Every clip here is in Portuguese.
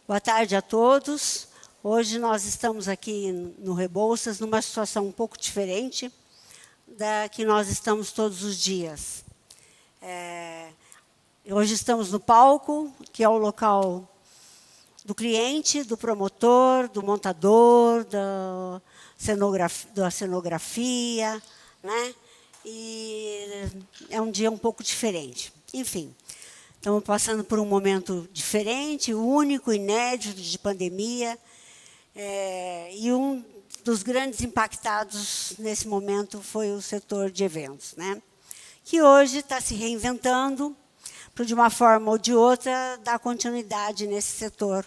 Boa tarde a todos. Hoje nós estamos aqui no Rebouças numa situação um pouco diferente da que nós estamos todos os dias. Hoje estamos no palco, que é o local do cliente, do promotor, do montador, da cenografia, né? E é um dia um pouco diferente. Enfim, estamos passando por um momento diferente, único, inédito de pandemia, e um dos grandes impactados nesse momento foi o setor de eventos, né? Que hoje está se reinventando para, de uma forma ou de outra, dar continuidade nesse setor,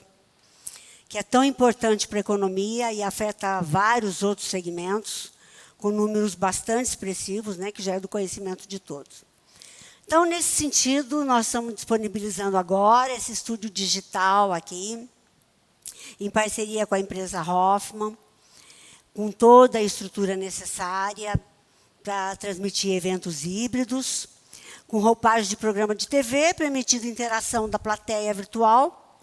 que é tão importante para a economia e afeta vários outros segmentos, com números bastante expressivos, né, que já é do conhecimento de todos. Então, nesse sentido, nós estamos disponibilizando agora esse estúdio digital aqui, em parceria com a empresa Hoffman, com toda a estrutura necessária para transmitir eventos híbridos, com roupagem de programa de TV, permitindo interação da plateia virtual,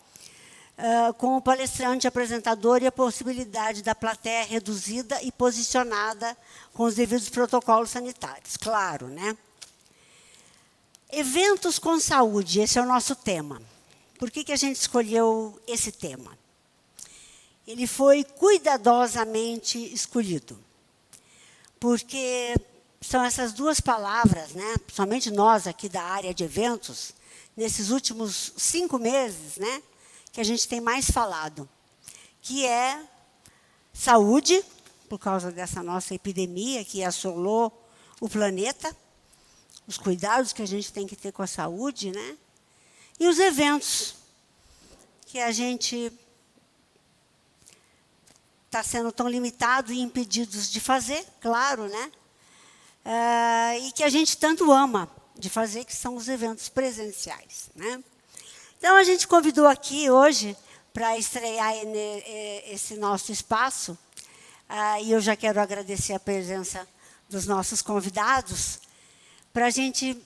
com o palestrante apresentador e a possibilidade da plateia reduzida e posicionada com os devidos protocolos sanitários, claro, né? Eventos com saúde, esse é o nosso tema. Por que a gente escolheu esse tema? Ele foi cuidadosamente escolhido, porque são essas duas palavras, né? Somente nós aqui da área de eventos, nesses últimos 5 meses, né, que a gente tem mais falado, que é saúde, por causa dessa nossa epidemia que assolou o planeta, os cuidados que a gente tem que ter com a saúde, né? E os eventos, que a gente está sendo tão limitado e impedidos de fazer, claro, né? E que a gente tanto ama de fazer, que são os eventos presenciais, né? Então, a gente convidou aqui hoje para estrear esse nosso espaço, e eu já quero agradecer a presença dos nossos convidados, para a gente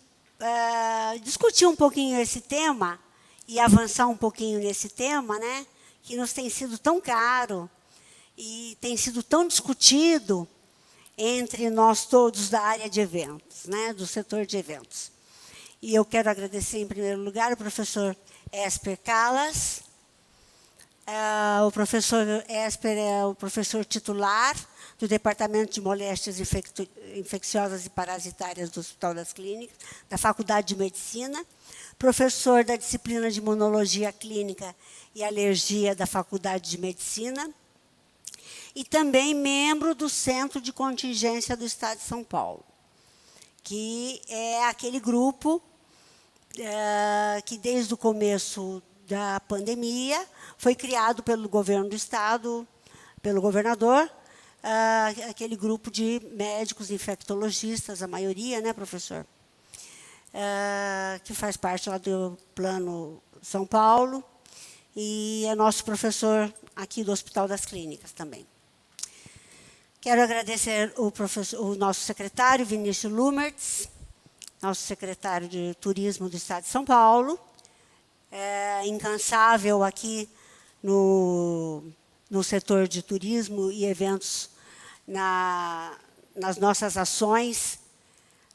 discutir um pouquinho esse tema e avançar um pouquinho nesse tema, né, que nos tem sido tão caro e tem sido tão discutido entre nós todos da área de eventos, né, do setor de eventos. E eu quero agradecer, em primeiro lugar, o professor Esper Callas. O professor Esper é o professor titular do Departamento de Moléstias Infecciosas e Parasitárias do Hospital das Clínicas, da Faculdade de Medicina, professor da disciplina de Imunologia Clínica e Alergia da Faculdade de Medicina, e também membro do Centro de Contingência do Estado de São Paulo, que é aquele grupo que, desde o começo da pandemia, foi criado pelo governo do Estado, pelo governador, aquele grupo de médicos infectologistas, a maioria, né, professor? Que faz parte lá do Plano São Paulo, e é nosso professor aqui do Hospital das Clínicas também. Quero agradecer o nosso secretário, Vinícius Lumertz, nosso secretário de Turismo do Estado de São Paulo, incansável aqui no setor de turismo e eventos, nas nossas ações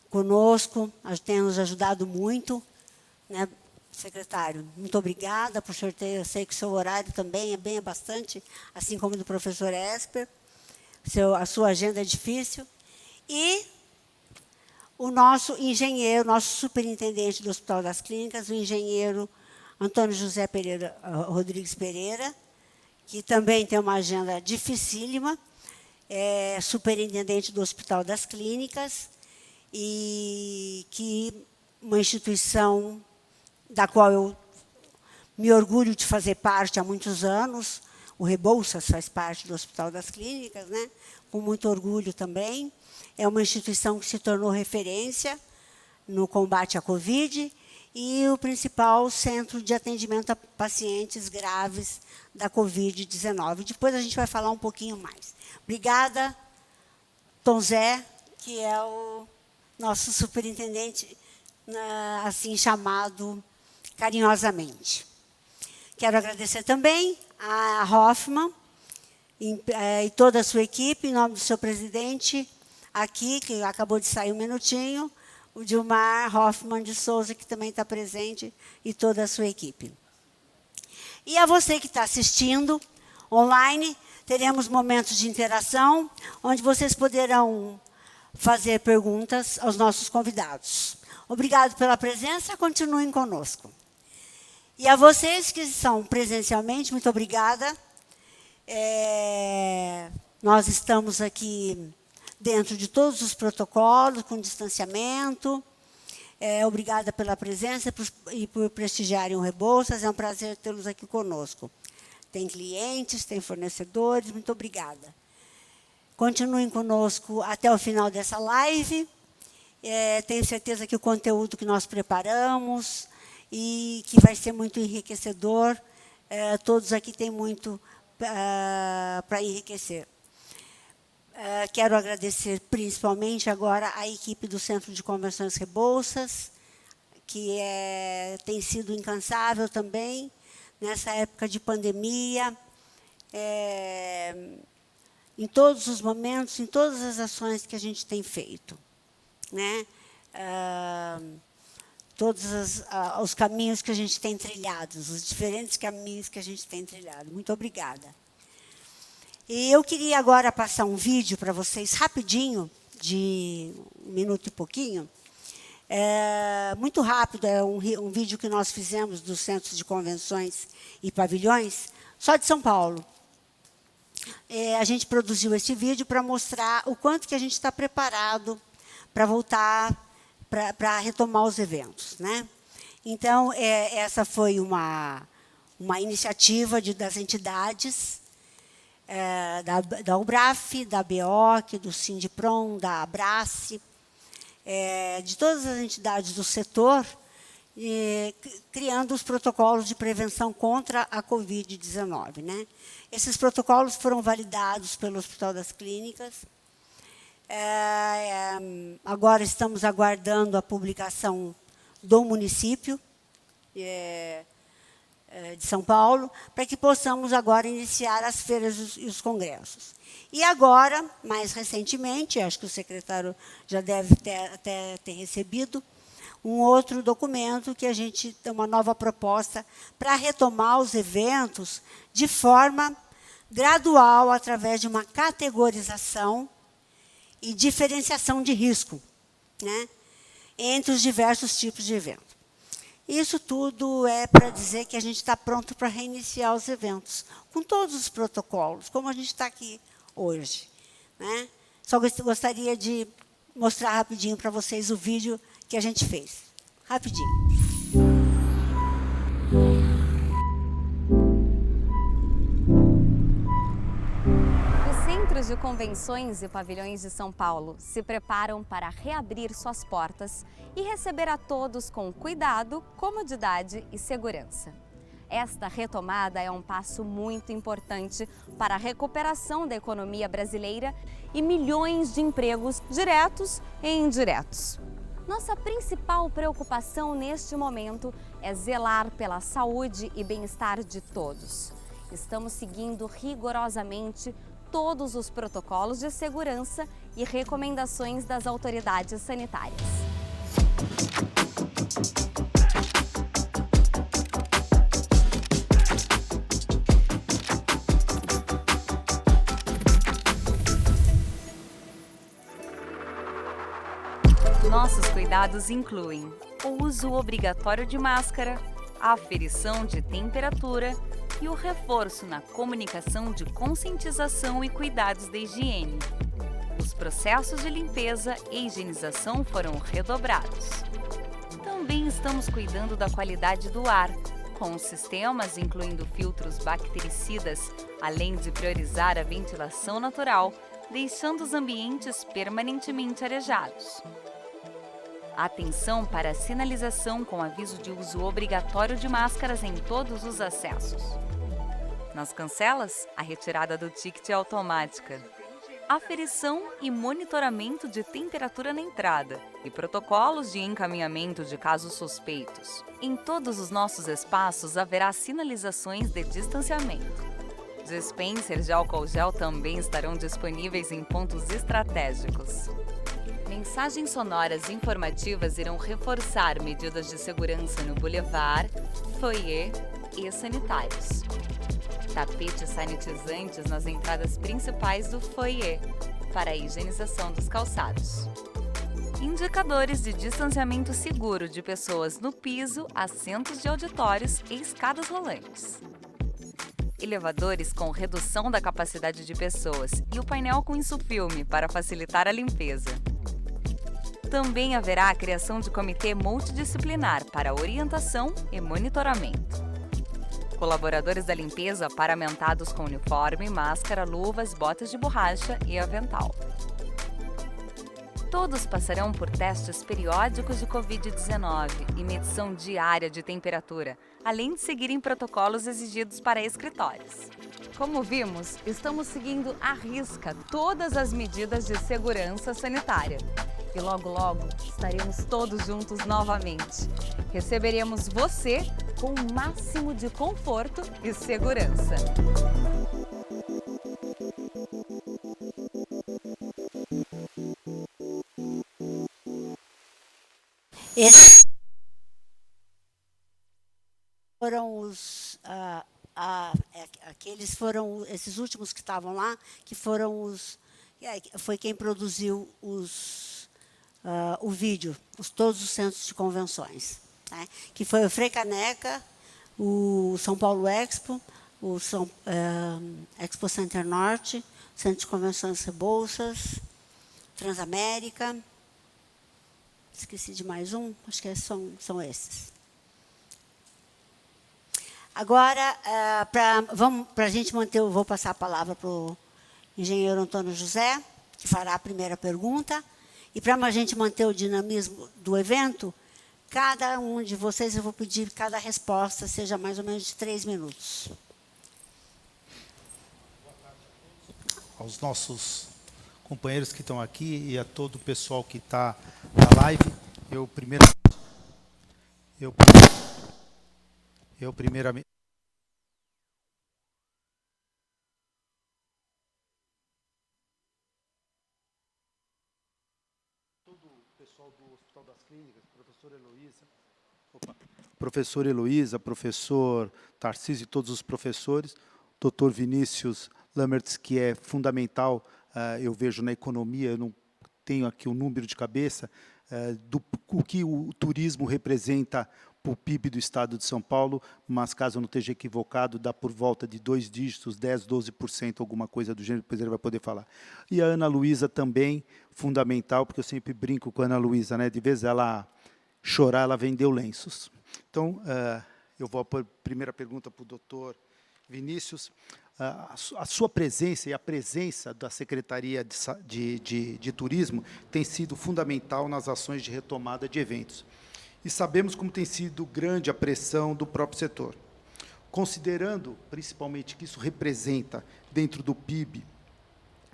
conosco, tem nos ajudado muito, né, secretário? Muito obrigada por sorteio. Eu sei que o seu horário também é bastante, assim como do professor Esper. A sua agenda é difícil. E o nosso engenheiro, nosso superintendente do Hospital das Clínicas, o engenheiro Antônio José Rodrigues Pereira, que também tem uma agenda dificílima, é superintendente do Hospital das Clínicas, e que uma instituição da qual eu me orgulho de fazer parte há muitos anos. O Rebouças faz parte do Hospital das Clínicas, né? Com muito orgulho também. É uma instituição que se tornou referência no combate à Covid e o principal centro de atendimento a pacientes graves da Covid-19. Depois a gente vai falar um pouquinho mais. Obrigada, Tom Zé, que é o nosso superintendente, assim chamado carinhosamente. Quero agradecer também a Hoffmann e toda a sua equipe, em nome do seu presidente, aqui, que acabou de sair um minutinho, o Dilmar Hoffmann de Souza, que também está presente, e toda a sua equipe. E a você que está assistindo online, teremos momentos de interação, onde vocês poderão fazer perguntas aos nossos convidados. Obrigado pela presença, continuem conosco. E a vocês que são presencialmente, muito obrigada. Nós estamos aqui dentro de todos os protocolos, com distanciamento. Obrigada pela presença e por prestigiarem o Rebouças. É um prazer tê-los aqui conosco. Tem clientes, tem fornecedores, muito obrigada. Continuem conosco até o final dessa live. Tenho certeza que o conteúdo que nós preparamos e que vai ser muito enriquecedor. Todos aqui têm muito para enriquecer. Quero agradecer principalmente agora a equipe do Centro de Convenções Rebouças, que tem sido incansável também, nessa época de pandemia, em todos os momentos, em todas as ações que a gente tem feito, né? Todos os caminhos que a gente tem trilhado, os diferentes caminhos que a gente tem trilhado. Muito obrigada. E eu queria agora passar um vídeo para vocês, rapidinho, de 1 minuto e pouquinho. Muito rápido, é um vídeo que nós fizemos dos Centros de Convenções e Pavilhões, só de São Paulo. A gente produziu esse vídeo para mostrar o quanto que a gente está preparado para voltar, para retomar os eventos, né? Então, essa foi uma iniciativa das entidades, da UBRAF, da BEOC, do Sindipron, da Abrace, de todas as entidades do setor, criando os protocolos de prevenção contra a Covid-19, né? Esses protocolos foram validados pelo Hospital das Clínicas. Agora estamos aguardando a publicação do município de São Paulo, para que possamos agora iniciar as feiras e os congressos. E agora, mais recentemente, acho que o secretário já deve até ter recebido, um outro documento que a gente tem uma nova proposta para retomar os eventos de forma gradual, através de uma categorização e diferenciação de risco, né, entre os diversos tipos de evento. Isso tudo é para dizer que a gente está pronto para reiniciar os eventos, com todos os protocolos, como a gente está aqui hoje, né? Só gostaria de mostrar rapidinho para vocês o vídeo que a gente fez. Rapidinho. Os Centros de Convenções e Pavilhões de São Paulo se preparam para reabrir suas portas e receber a todos com cuidado, comodidade e segurança. Esta retomada é um passo muito importante para a recuperação da economia brasileira e milhões de empregos diretos e indiretos. Nossa principal preocupação neste momento é zelar pela saúde e bem-estar de todos. Estamos seguindo rigorosamente todos os protocolos de segurança e recomendações das autoridades sanitárias. Nossos cuidados incluem o uso obrigatório de máscara, a aferição de temperatura e o reforço na comunicação de conscientização e cuidados da higiene. Os processos de limpeza e higienização foram redobrados. Também estamos cuidando da qualidade do ar, com sistemas incluindo filtros bactericidas, além de priorizar a ventilação natural, deixando os ambientes permanentemente arejados. Atenção para a sinalização com aviso de uso obrigatório de máscaras em todos os acessos. Nas cancelas, a retirada do ticket é automática. aferição e monitoramento de temperatura na entrada e protocolos de encaminhamento de casos suspeitos. Em todos os nossos espaços haverá sinalizações de distanciamento. Dispensers de álcool gel também estarão disponíveis em pontos estratégicos. Mensagens sonoras informativas irão reforçar medidas de segurança no boulevard, foyer e sanitários. Tapetes sanitizantes nas entradas principais do foyer, para a higienização dos calçados. Indicadores de distanciamento seguro de pessoas no piso, assentos de auditórios e escadas rolantes. Elevadores com redução da capacidade de pessoas e o painel com insufilme para facilitar a limpeza. Também haverá a criação de comitê multidisciplinar para orientação e monitoramento. Colaboradores da limpeza paramentados com uniforme, máscara, luvas, botas de borracha e avental. Todos passarão por testes periódicos de Covid-19 e medição diária de temperatura, além de seguirem protocolos exigidos para escritórios. Como vimos, estamos seguindo à risca todas as medidas de segurança sanitária. E logo, logo, estaremos todos juntos novamente. Receberemos você com o máximo de conforto e segurança. Esses foram esses últimos que estavam lá, que foram foi quem produziu o vídeo, todos os centros de convenções, né? Que foi o Freicaneca, o São Paulo Expo, o Expo Center Norte, Centro de Convenções Rebouças, Transamérica. Esqueci de mais um, acho que são esses. Agora, para a gente manter, eu vou passar a palavra para o engenheiro Antônio José, que fará a primeira pergunta. E para a gente manter o dinamismo do evento, cada um de vocês, eu vou pedir que cada resposta seja mais ou menos de 3 minutos. Aos nossos companheiros que estão aqui e a todo o pessoal que está na live, eu primeiramente todo o pessoal do Hospital das Clínicas, professor Heloísa, professor Tarcísio e todos os professores, doutor Vinícius Lammertz, que é fundamental, eu vejo na economia, eu não tenho aqui o número de cabeça, o que o turismo representa para o PIB do Estado de São Paulo, mas, caso eu não esteja equivocado, dá por volta de 2 dígitos, 10%, 12%, alguma coisa do gênero, depois ele vai poder falar. E a Ana Luísa também, fundamental, porque eu sempre brinco com a Ana Luísa, né? De vez ela chorar, ela vendeu lenços. Então, eu vou para a primeira pergunta para o doutor Vinícius. A sua presença e a presença da Secretaria de Turismo tem sido fundamental nas ações de retomada de eventos. E sabemos como tem sido grande a pressão do próprio setor. Considerando, principalmente, que isso representa, dentro do PIB,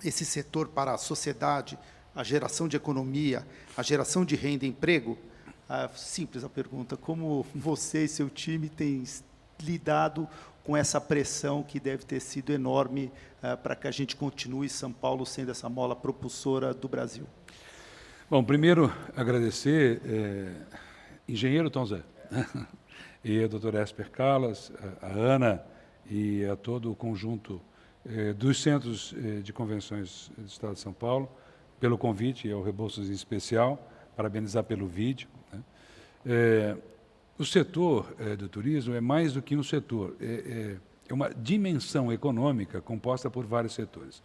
esse setor para a sociedade, a geração de economia, a geração de renda e emprego, simples a pergunta, como você e seu time têm lidado com essa pressão que deve ter sido enorme para que a gente continue São Paulo sendo essa mola propulsora do Brasil? Bom, primeiro, agradecer, engenheiro Tom Zé, e a doutora Esper Calas, a Ana e a todo o conjunto dos centros de convenções do Estado de São Paulo, pelo convite e ao Rebouças em especial, parabenizar pelo vídeo, né? O setor do turismo é mais do que um setor, é uma dimensão econômica composta por vários setores.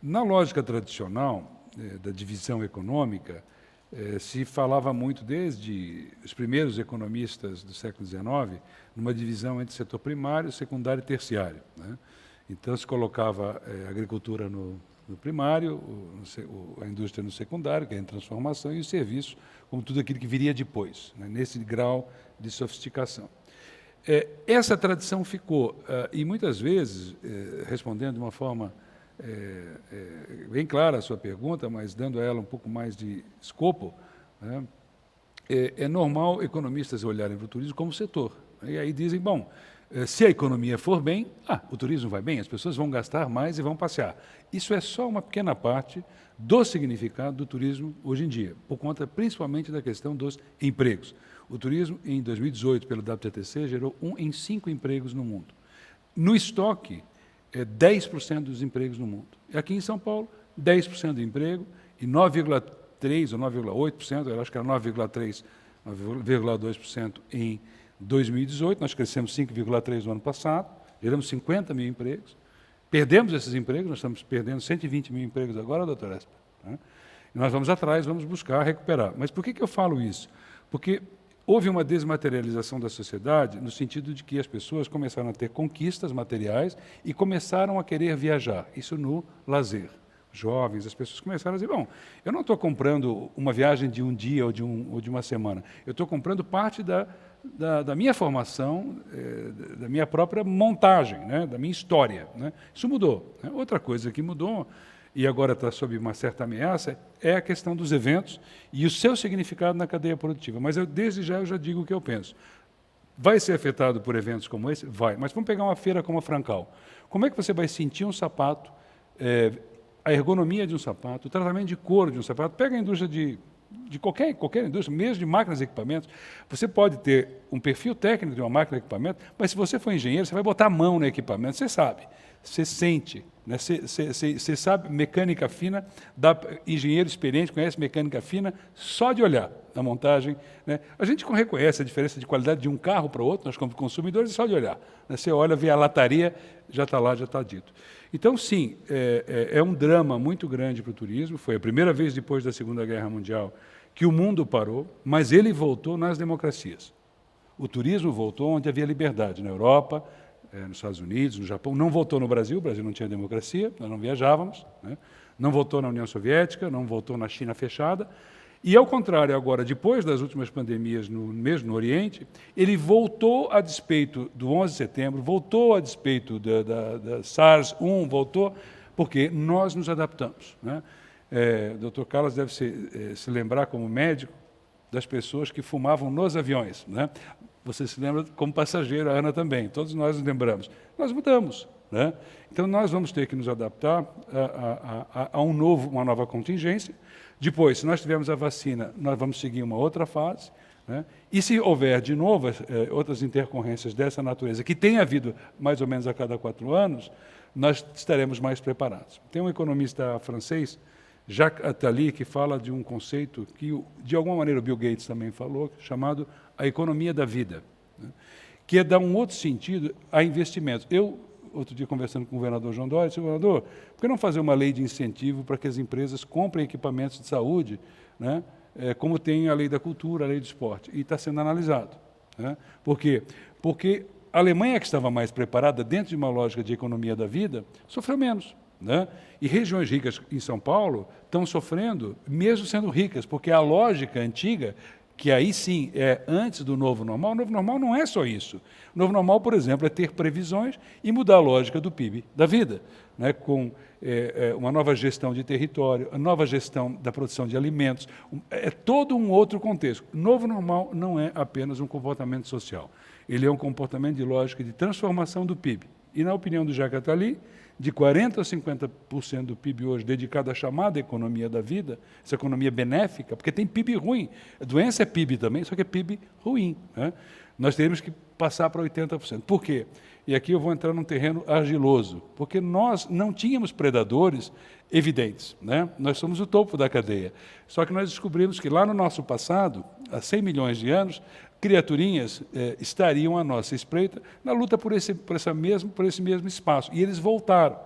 Na lógica tradicional da divisão econômica, se falava muito desde os primeiros economistas do século XIX, numa divisão entre setor primário, secundário e terciário, né? Então, se colocava a agricultura no primário, a indústria no secundário, que é em transformação, e o serviço, como tudo aquilo que viria depois, né, nesse grau de sofisticação. Essa tradição ficou, e muitas vezes, respondendo de uma forma bem clara a sua pergunta, mas dando a ela um pouco mais de escopo, né? É normal economistas olharem para o turismo como setor. E aí dizem, bom, se a economia for bem, o turismo vai bem, as pessoas vão gastar mais e vão passear. Isso é só uma pequena parte do significado do turismo hoje em dia, por conta principalmente da questão dos empregos. O turismo, em 2018, pelo WTTC, gerou 1 em 5 empregos no mundo. No estoque, 10% dos empregos no mundo. E aqui em São Paulo, 10% de emprego e 9,3% ou 9,8%, eu acho que era 9,3%, 9,2% em 2018, nós crescemos 5,3% no ano passado, geramos 50 mil empregos, perdemos esses empregos, nós estamos perdendo 120 mil empregos agora, doutor Esper, né? E nós vamos atrás, vamos buscar recuperar. Mas por que eu falo isso? Porque houve uma desmaterialização da sociedade no sentido de que as pessoas começaram a ter conquistas materiais e começaram a querer viajar, isso no lazer. Jovens, as pessoas começaram a dizer, bom, eu não estou comprando uma viagem de um dia ou de uma semana, eu estou comprando parte da minha formação, da minha própria montagem, né, da minha história, né? Isso mudou, né? Outra coisa que mudou, e agora está sob uma certa ameaça, é a questão dos eventos e o seu significado na cadeia produtiva. Mas desde já eu já digo o que eu penso. Vai ser afetado por eventos como esse? Vai. Mas vamos pegar uma feira como a Francal. Como é que você vai sentir um sapato, a ergonomia de um sapato, o tratamento de couro de um sapato? Pega a indústria de qualquer indústria, mesmo de máquinas e equipamentos, você pode ter um perfil técnico de uma máquina e equipamento, mas se você for engenheiro, você vai botar a mão no equipamento, você sabe, você sente, né? Você sabe mecânica fina, engenheiro experiente conhece mecânica fina só de olhar na montagem, né? A gente reconhece a diferença de qualidade de um carro para o outro, nós como consumidores, só de olhar, né? Você olha, vê a lataria, já está lá, já está dito. Então, sim, é um drama muito grande para o turismo. Foi a primeira vez depois da Segunda Guerra Mundial que o mundo parou, mas ele voltou nas democracias. O turismo voltou onde havia liberdade, na Europa, nos Estados Unidos, no Japão. Não voltou no Brasil, o Brasil não tinha democracia, nós não viajávamos, né? Não voltou na União Soviética, não voltou na China fechada. E, ao contrário, agora, depois das últimas pandemias, mesmo no Oriente, ele voltou a despeito do 11 de setembro, voltou a despeito da SARS-1, voltou, porque nós nos adaptamos, né? O Dr. Carlos deve se lembrar, como médico, das pessoas que fumavam nos aviões, né? Você se lembra como passageiro, a Ana também, todos nós nos lembramos. Nós mudamos, né? Então, nós vamos ter que nos adaptar a uma nova contingência. Depois, se nós tivermos a vacina, nós vamos seguir uma outra fase, né? E se houver, de novo, outras intercorrências dessa natureza, que tem havido mais ou menos a cada 4 anos, nós estaremos mais preparados. Tem um economista francês, Jacques Attali, que fala de um conceito que, de alguma maneira, o Bill Gates também falou, chamado a economia da vida, né? Que é dar um outro sentido a investimentos. Outro dia, conversando com o governador João Dória, disse, governador, por que não fazer uma lei de incentivo para que as empresas comprem equipamentos de saúde, né? Como tem a lei da cultura, a lei do esporte? E está sendo analisado, né? Por quê? Porque a Alemanha, que estava mais preparada dentro de uma lógica de economia da vida, sofreu menos, né? E regiões ricas em São Paulo estão sofrendo, mesmo sendo ricas, porque a lógica antiga, que aí sim é antes do novo normal, o novo normal não é só isso. O novo normal, por exemplo, é ter previsões e mudar a lógica do PIB da vida, né? Com uma nova gestão de território, a nova gestão da produção de alimentos, é todo um outro contexto. O novo normal não é apenas um comportamento social, ele é um comportamento de lógica de transformação do PIB. E, na opinião do Jacques Attali, de 40% a 50% do PIB hoje dedicado à chamada economia da vida, essa economia benéfica, porque tem PIB ruim. A doença é PIB também, só que é PIB ruim, né? Nós teríamos que passar para 80%. Por quê? E aqui eu vou entrar num terreno argiloso, porque nós não tínhamos predadores evidentes, né? Nós somos o topo da cadeia. Só que nós descobrimos que lá no nosso passado, há 100 milhões de anos, criaturinhas estariam à nossa espreita na luta por esse mesmo espaço. E eles voltaram.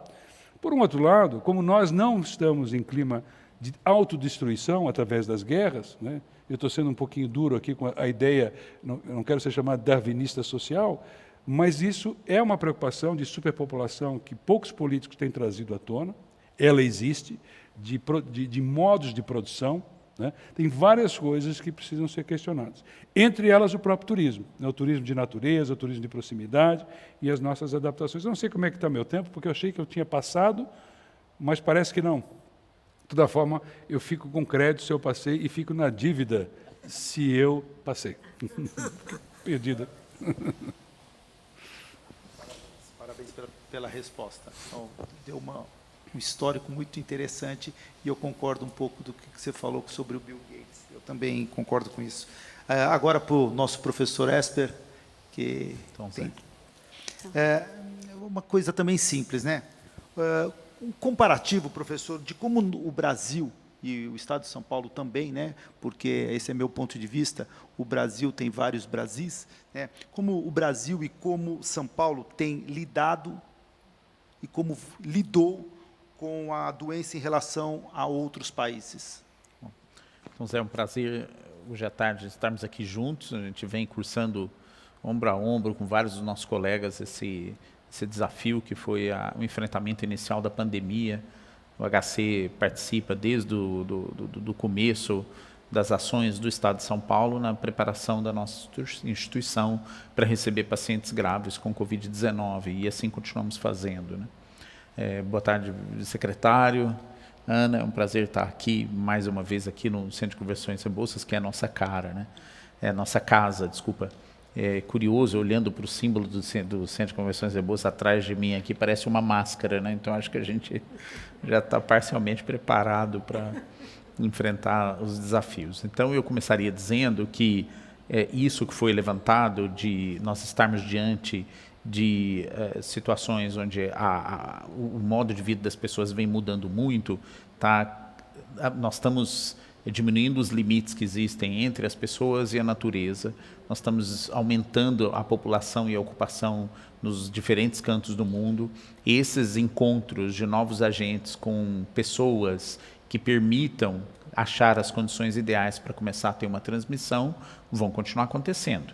Por um outro lado, como nós não estamos em clima de autodestruição através das guerras, né? Eu estou sendo um pouquinho duro aqui com a ideia, eu não quero ser chamado darwinista social, mas isso é uma preocupação de superpopulação que poucos políticos têm trazido à tona. Ela existe, de modos de produção, né? Tem várias coisas que precisam ser questionadas. Entre elas, o próprio turismo, né? O turismo de natureza, o turismo de proximidade e as nossas adaptações. Eu não sei como é que está meu tempo, porque eu achei que eu tinha passado mas parece que não. De toda forma, eu fico com crédito se eu passei e fico na dívida se eu passei. Perdida. Parabéns pela resposta. Então, deu um histórico muito interessante e eu concordo um pouco do que você falou sobre o Bill Gates. Eu também concordo com isso. Agora, para o nosso professor Esper, que tem uma coisa também simples, né? Um comparativo, professor, de como o Brasil e o Estado de São Paulo também, né? Porque esse é meu ponto de vista, o Brasil tem vários Brasis, né? Como o Brasil e como São Paulo tem lidado e como lidou com a doença em relação a outros países. Então, Zé, é um prazer hoje à tarde estarmos aqui juntos. A gente vem cursando ombro a ombro com vários dos nossos colegas esse desafio que foi o enfrentamento inicial da pandemia. O HC participa desde do começo das ações do Estado de São Paulo na preparação da nossa instituição para receber pacientes graves com Covid-19, e assim continuamos fazendo, né? Boa tarde, secretário. Ana, é um prazer estar aqui, mais uma vez, aqui no Centro de Conversões e Bolsas, que é a nossa cara, né? É a nossa casa, desculpa. É curioso, olhando para o símbolo do Centro de Conversões e Bolsas atrás de mim aqui, parece uma máscara, né? Então, acho que a gente já está parcialmente preparado para enfrentar os desafios. Então, eu começaria dizendo que isso que foi levantado, de nós estarmos diante de situações onde o modo de vida das pessoas vem mudando muito, nós estamos diminuindo os limites que existem entre as pessoas e a natureza, nós estamos aumentando a população e a ocupação nos diferentes cantos do mundo. Esses encontros de novos agentes com pessoas que permitam achar as condições ideais para começar a ter uma transmissão vão continuar acontecendo.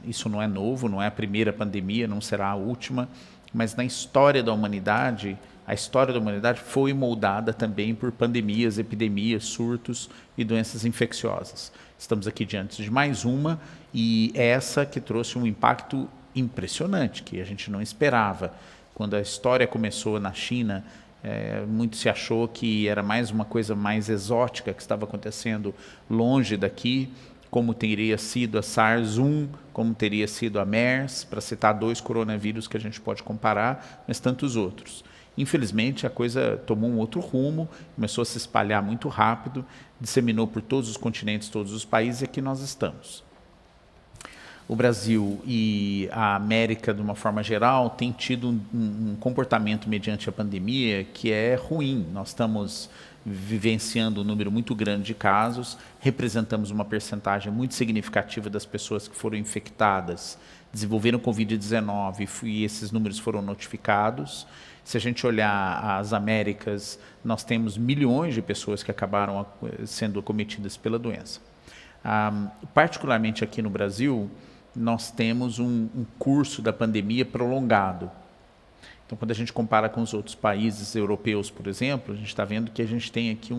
Isso não é novo, não é a primeira pandemia, não será a última, mas na história da humanidade, a história da humanidade foi moldada também por pandemias, epidemias, surtos e doenças infecciosas. Estamos aqui diante de mais uma, e essa que trouxe um impacto impressionante, que a gente não esperava. Quando a história começou na China, muito se achou que era mais uma coisa mais exótica que estava acontecendo longe daqui, como teria sido a SARS-1, como teria sido a MERS, para citar 2 coronavírus que a gente pode comparar, mas tantos outros. Infelizmente, a coisa tomou um outro rumo, começou a se espalhar muito rápido, disseminou por todos os continentes, todos os países, e aqui nós estamos. O Brasil e a América, de uma forma geral, têm tido um comportamento mediante a pandemia que é ruim. Nós estamos vivenciando um número muito grande de casos, representamos uma percentagem muito significativa das pessoas que foram infectadas, desenvolveram Covid-19, e esses números foram notificados. Se a gente olhar as Américas, nós temos milhões de pessoas que acabaram sendo acometidas pela doença. Particularmente aqui no Brasil, nós temos um curso da pandemia prolongado. Então, quando a gente compara com os outros países europeus, por exemplo, a gente está vendo que a gente tem aqui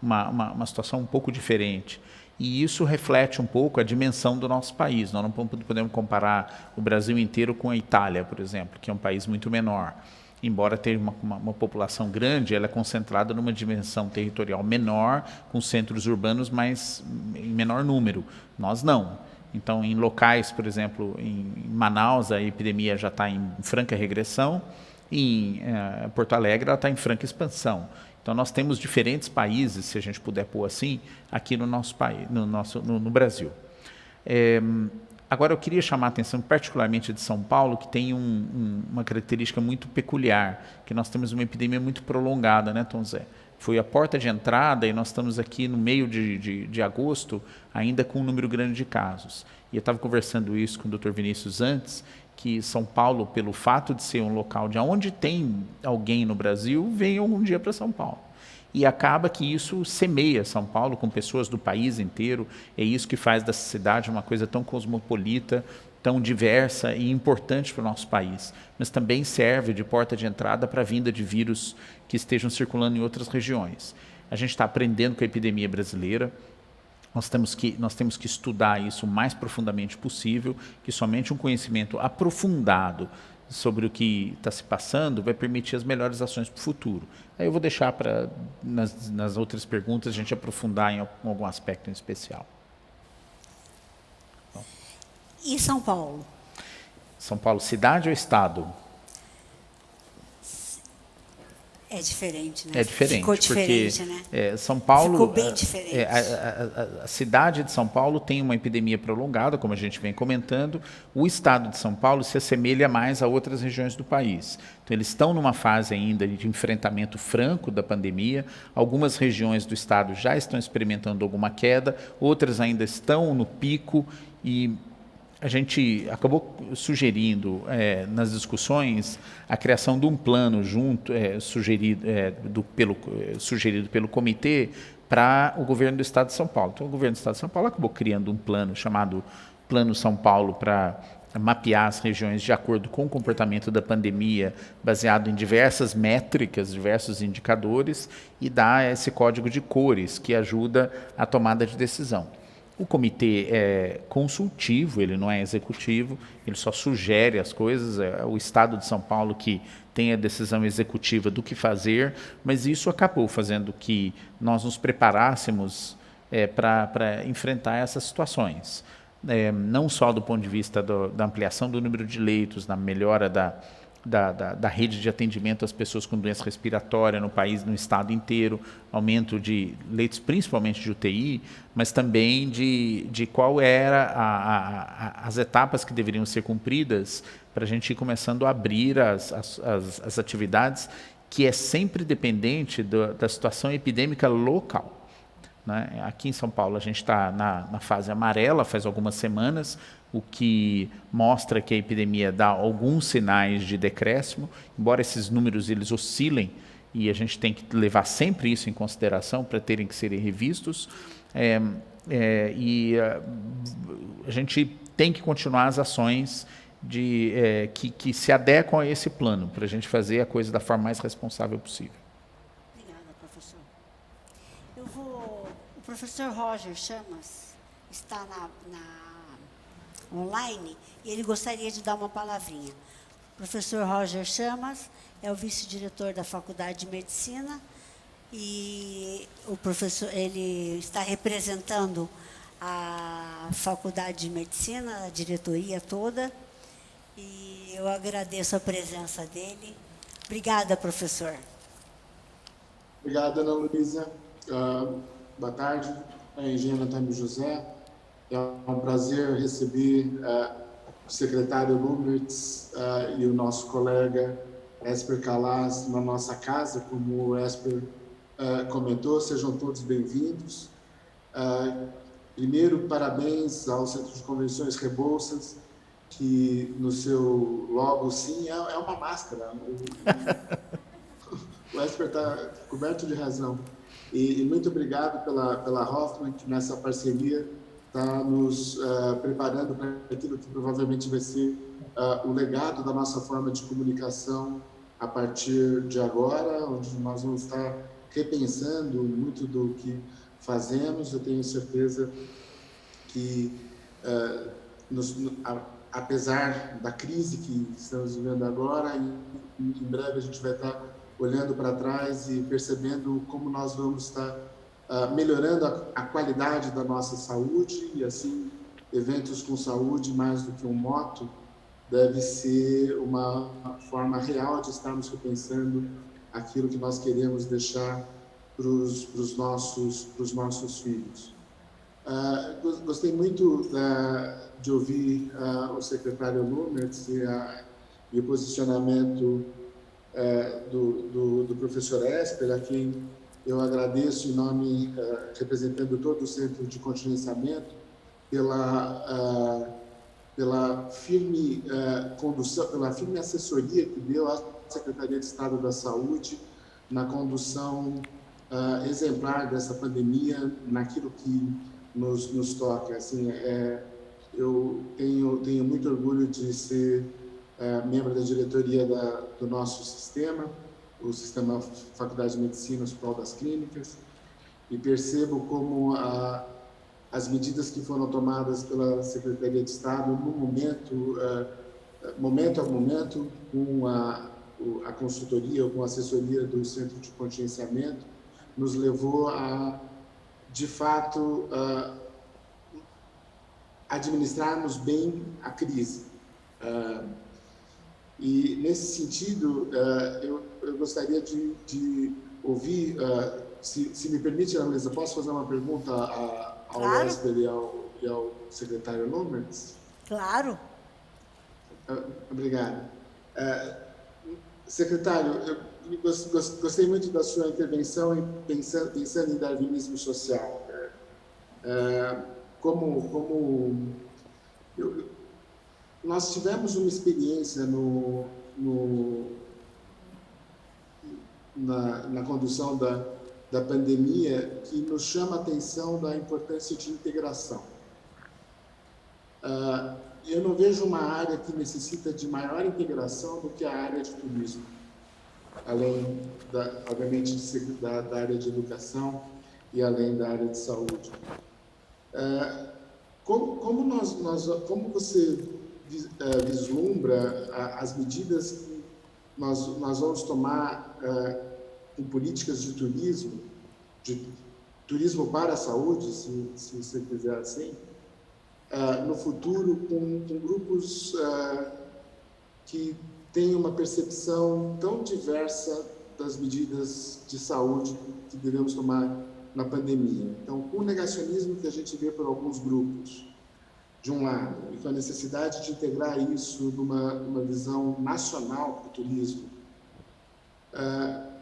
uma situação um pouco diferente. E isso reflete um pouco a dimensão do nosso país. Nós não podemos comparar o Brasil inteiro com a Itália, por exemplo, que é um país muito menor. Embora tenha uma população grande, ela é concentrada numa dimensão territorial menor, com centros urbanos mais em menor número. Nós não. Então, em locais, por exemplo, em Manaus, a epidemia já está em franca regressão, em Porto Alegre ela está em franca expansão. Então, nós temos diferentes países, se a gente puder pôr assim, aqui no nosso país, no Brasil. Agora, eu queria chamar a atenção particularmente de São Paulo, que tem uma característica muito peculiar, que nós temos uma epidemia muito prolongada, né, Tom Zé? Foi a porta de entrada, e nós estamos aqui no meio de agosto, ainda com um número grande de casos. E eu estava conversando isso com o Dr. Vinícius antes, que São Paulo, pelo fato de ser um local de onde tem alguém no Brasil, vem algum dia para São Paulo. E acaba que isso semeia São Paulo com pessoas do país inteiro. É isso que faz dessa cidade uma coisa tão cosmopolita, tão diversa e importante para o nosso país. Mas também serve de porta de entrada para a vinda de vírus que estejam circulando em outras regiões. A gente está aprendendo com a epidemia brasileira. Nós temos que estudar isso o mais profundamente possível, que somente um conhecimento aprofundado sobre o que está se passando, vai permitir as melhores ações para o futuro. Aí eu vou deixar para, nas outras perguntas, a gente aprofundar em algum aspecto em especial. E São Paulo? São Paulo, cidade ou estado? É diferente, né? É diferente. Ficou diferente, porque, né? São Paulo, Ficou bem diferente. A cidade de São Paulo tem uma epidemia prolongada, como a gente vem comentando. O estado de São Paulo se assemelha mais a outras regiões do país. Então, eles estão numa fase ainda de enfrentamento franco da pandemia. Algumas regiões do estado já estão experimentando alguma queda, outras ainda estão no pico, e a gente acabou sugerindo nas discussões a criação de um plano sugerido pelo comitê para o governo do Estado de São Paulo. Então, o governo do Estado de São Paulo acabou criando um plano chamado Plano São Paulo para mapear as regiões de acordo com o comportamento da pandemia, baseado em diversas métricas, diversos indicadores, e dar esse código de cores que ajuda a tomada de decisão. O comitê é consultivo, ele não é executivo, ele só sugere as coisas, é o Estado de São Paulo que tem a decisão executiva do que fazer, mas isso acabou fazendo que nós nos preparássemos para enfrentar essas situações. Não só do ponto de vista da ampliação do número de leitos, na melhora da rede de atendimento às pessoas com doença respiratória no país, no estado inteiro, aumento de leitos, principalmente de UTI, mas também de qual era as etapas que deveriam ser cumpridas para a gente ir começando a abrir as atividades, que é sempre dependente da situação epidêmica local. Né? Aqui em São Paulo a gente está na fase amarela faz algumas semanas, o que mostra que a epidemia dá alguns sinais de decréscimo, embora esses números eles oscilem, e a gente tem que levar sempre isso em consideração para terem que serem revistos, e a gente tem que continuar as ações que se adequam a esse plano, para a gente fazer a coisa da forma mais responsável possível. Obrigada, professor. O professor Roger Chamas está online e ele gostaria de dar uma palavrinha. O professor Roger Chamas é o vice-diretor da Faculdade de Medicina e o professor, ele está representando a Faculdade de Medicina, a diretoria toda, e eu agradeço a presença dele. Obrigada, professor. Obrigado, Ana Luísa. Boa tarde, engenheiro Antônio José. É um prazer receber o secretário Lumertz e o nosso colega Esper Calas na nossa casa, como o Esper comentou. Sejam todos bem-vindos. Primeiro, parabéns ao Centro de Convenções Rebouças, que no seu logo, sim, é uma máscara. O Esper está coberto de razão. E muito obrigado pela Hoffman, que nessa parceria está nos preparando para aquilo que provavelmente vai ser o legado da nossa forma de comunicação a partir de agora, onde nós vamos estar repensando muito do que fazemos. Eu tenho certeza que, apesar da crise que estamos vivendo agora, em breve a gente vai estar olhando para trás e percebendo como nós vamos estar melhorando a qualidade da nossa saúde, e assim, eventos com saúde, mais do que um moto, deve ser uma forma real de estarmos repensando aquilo que nós queremos deixar para os nossos filhos. Gostei muito de ouvir o secretário Lumertz e o posicionamento do professor Esper, a quem eu agradeço em nome, representando todo o Centro de Contingenciamento, pela firme condução, pela firme assessoria que deu à Secretaria de Estado da Saúde na condução exemplar dessa pandemia, naquilo que nos toca. Assim, eu tenho muito orgulho de ser membro da diretoria do nosso sistema, o Sistema Faculdade de Medicina, Hospital das Clínicas, e percebo como as medidas que foram tomadas pela Secretaria de Estado no momento momento a momento, com a consultoria ou com a assessoria do Centro de Contingenciamento, nos levou a, de fato, administrarmos bem a crise. E, nesse sentido, eu gostaria de ouvir, se me permite, Ana Luísa, posso fazer uma pergunta ao Claro. Esper e ao secretário Lomertz? Claro. Obrigado. Secretário, eu gostei muito da sua intervenção pensando em darwinismo social. Nós tivemos uma experiência na condução da pandemia que nos chama a atenção da importância de integração. Eu não vejo uma área que necessita de maior integração do que a área de turismo, além, obviamente, da área de educação e além da área de saúde. Como você vislumbra as medidas que nós vamos tomar em políticas de turismo para a saúde, se você quiser assim, no futuro, com grupos que têm uma percepção tão diversa das medidas de saúde que devemos tomar na pandemia. Então, com o negacionismo que a gente vê por alguns grupos, de um lado, e com a necessidade de integrar isso numa visão nacional do turismo,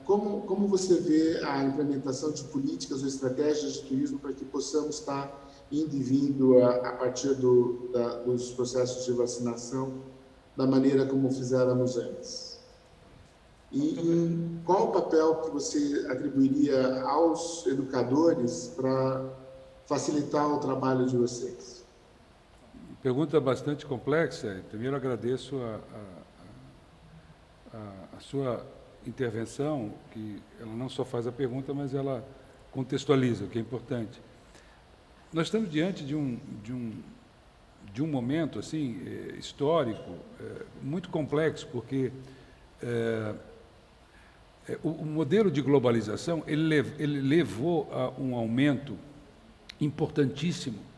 como você vê a implementação de políticas ou estratégias de turismo para que possamos estar indo e vindo a partir dos processos de vacinação da maneira como fizéramos antes? E qual o papel que você atribuiria aos educadores para facilitar o trabalho de vocês? Pergunta bastante complexa. Primeiro, agradeço a sua intervenção, que ela não só faz a pergunta, mas ela contextualiza, o que é importante. Nós estamos diante de um momento assim, histórico, muito complexo, porque o modelo de globalização ele levou a um aumento importantíssimo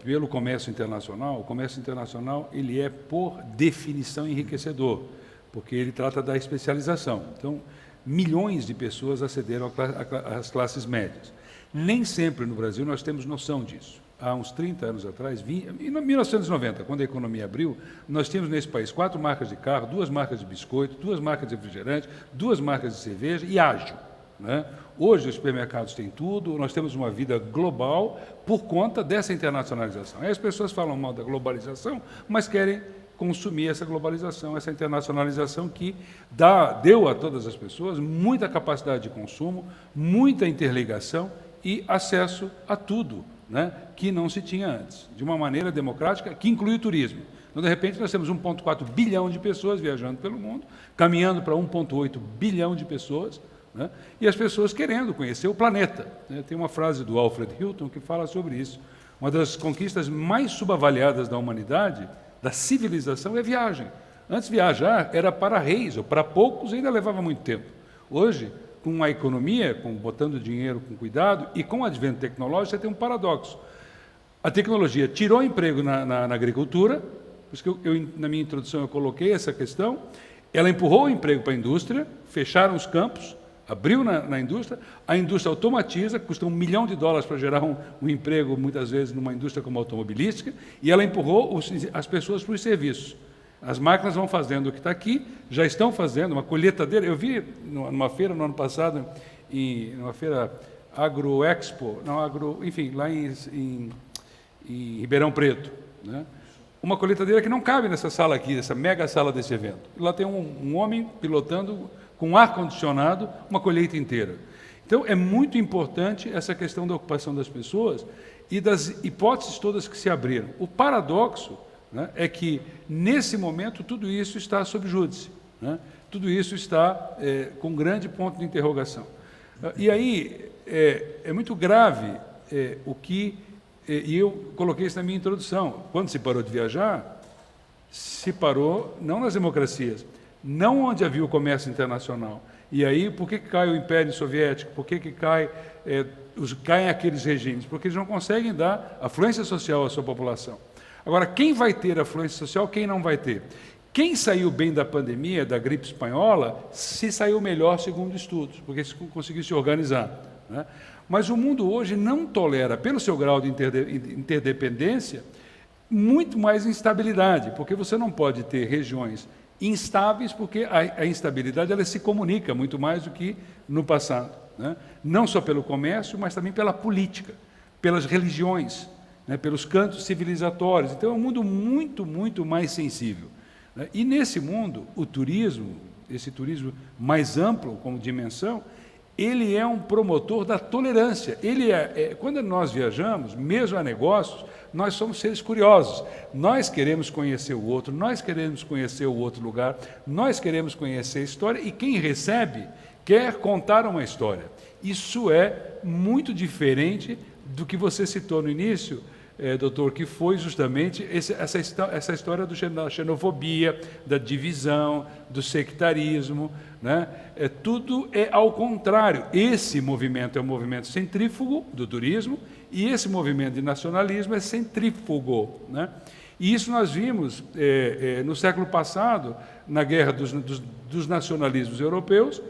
pelo comércio internacional. O comércio internacional ele é, por definição, enriquecedor, porque ele trata da especialização. Então, milhões de pessoas acederam às classes médias. Nem sempre no Brasil nós temos noção disso. Há uns 30 anos atrás, em 1990, quando a economia abriu, nós tínhamos nesse país 4 marcas de carro, 2 marcas de biscoito, 2 marcas de refrigerante, 2 marcas de cerveja e ágil, né? Hoje os supermercados têm tudo, nós temos uma vida global por conta dessa internacionalização. Aí as pessoas falam mal da globalização, mas querem consumir essa globalização, essa internacionalização que deu a todas as pessoas muita capacidade de consumo, muita interligação e acesso a tudo, né, que não se tinha antes, de uma maneira democrática, que inclui o turismo. Então, de repente, nós temos 1,4 bilhão de pessoas viajando pelo mundo, caminhando para 1,8 bilhão de pessoas, né, e as pessoas querendo conhecer o planeta, né. Tem uma frase do Alfred Hilton que fala sobre isso. Uma das conquistas mais subavaliadas da humanidade, da civilização, é viagem. Antes, viajar era para reis, ou para poucos, ainda levava muito tempo. Hoje, com a economia, botando dinheiro com cuidado, e com o advento tecnológico, você tem um paradoxo. A tecnologia tirou emprego na agricultura, por isso que na minha introdução eu coloquei essa questão, ela empurrou o emprego para a indústria, fecharam os campos, abriu na indústria, a indústria automatiza, custa $1 milhão para gerar um emprego, muitas vezes, numa indústria como a automobilística, e ela empurrou as pessoas para os serviços. As máquinas vão fazendo o que está aqui, já estão fazendo uma colheitadeira. Eu vi numa feira no ano passado, numa feira AgroExpo, enfim, lá em Ribeirão Preto, né? Uma colheitadeira que não cabe nessa sala aqui, nessa mega sala desse evento. Lá tem um homem pilotando com ar-condicionado uma colheita inteira. Então, é muito importante essa questão da ocupação das pessoas e das hipóteses todas que se abriram. O paradoxo, né, é que, nesse momento, tudo isso está sob júdice, né? Tudo isso está com um grande ponto de interrogação. E aí, é muito grave e eu coloquei isso na minha introdução. Quando se parou de viajar, se parou não nas democracias, não onde havia o comércio internacional. E aí, por que cai o Império Soviético? Por que caem aqueles regimes? Porque eles não conseguem dar afluência social à sua população. Agora, quem vai ter afluência social, quem não vai ter? Quem saiu bem da pandemia, da gripe espanhola, se saiu melhor, segundo estudos, porque conseguiu se organizar, né? Mas o mundo hoje não tolera, pelo seu grau de interdependência, muito mais instabilidade, porque você não pode ter regiões instáveis, porque a instabilidade ela se comunica muito mais do que no passado, né? Não só pelo comércio, mas também pela política, pelas religiões, né? Pelos cantos civilizatórios. Então, é um mundo muito, muito mais sensível, né? E, nesse mundo, o turismo, esse turismo mais amplo como dimensão, ele é um promotor da tolerância. Ele quando nós viajamos, mesmo a negócios, nós somos seres curiosos. Nós queremos conhecer o outro, nós queremos conhecer o outro lugar, nós queremos conhecer a história, e quem recebe quer contar uma história. Isso é muito diferente do que você citou no início, doutor, que foi justamente essa história da xenofobia, da divisão, do sectarismo, né? Tudo é ao contrário. Esse movimento é um movimento centrífugo do turismo, e esse movimento de nacionalismo é centrífugo, né? E isso nós vimos no século passado, na guerra dos nacionalismos europeus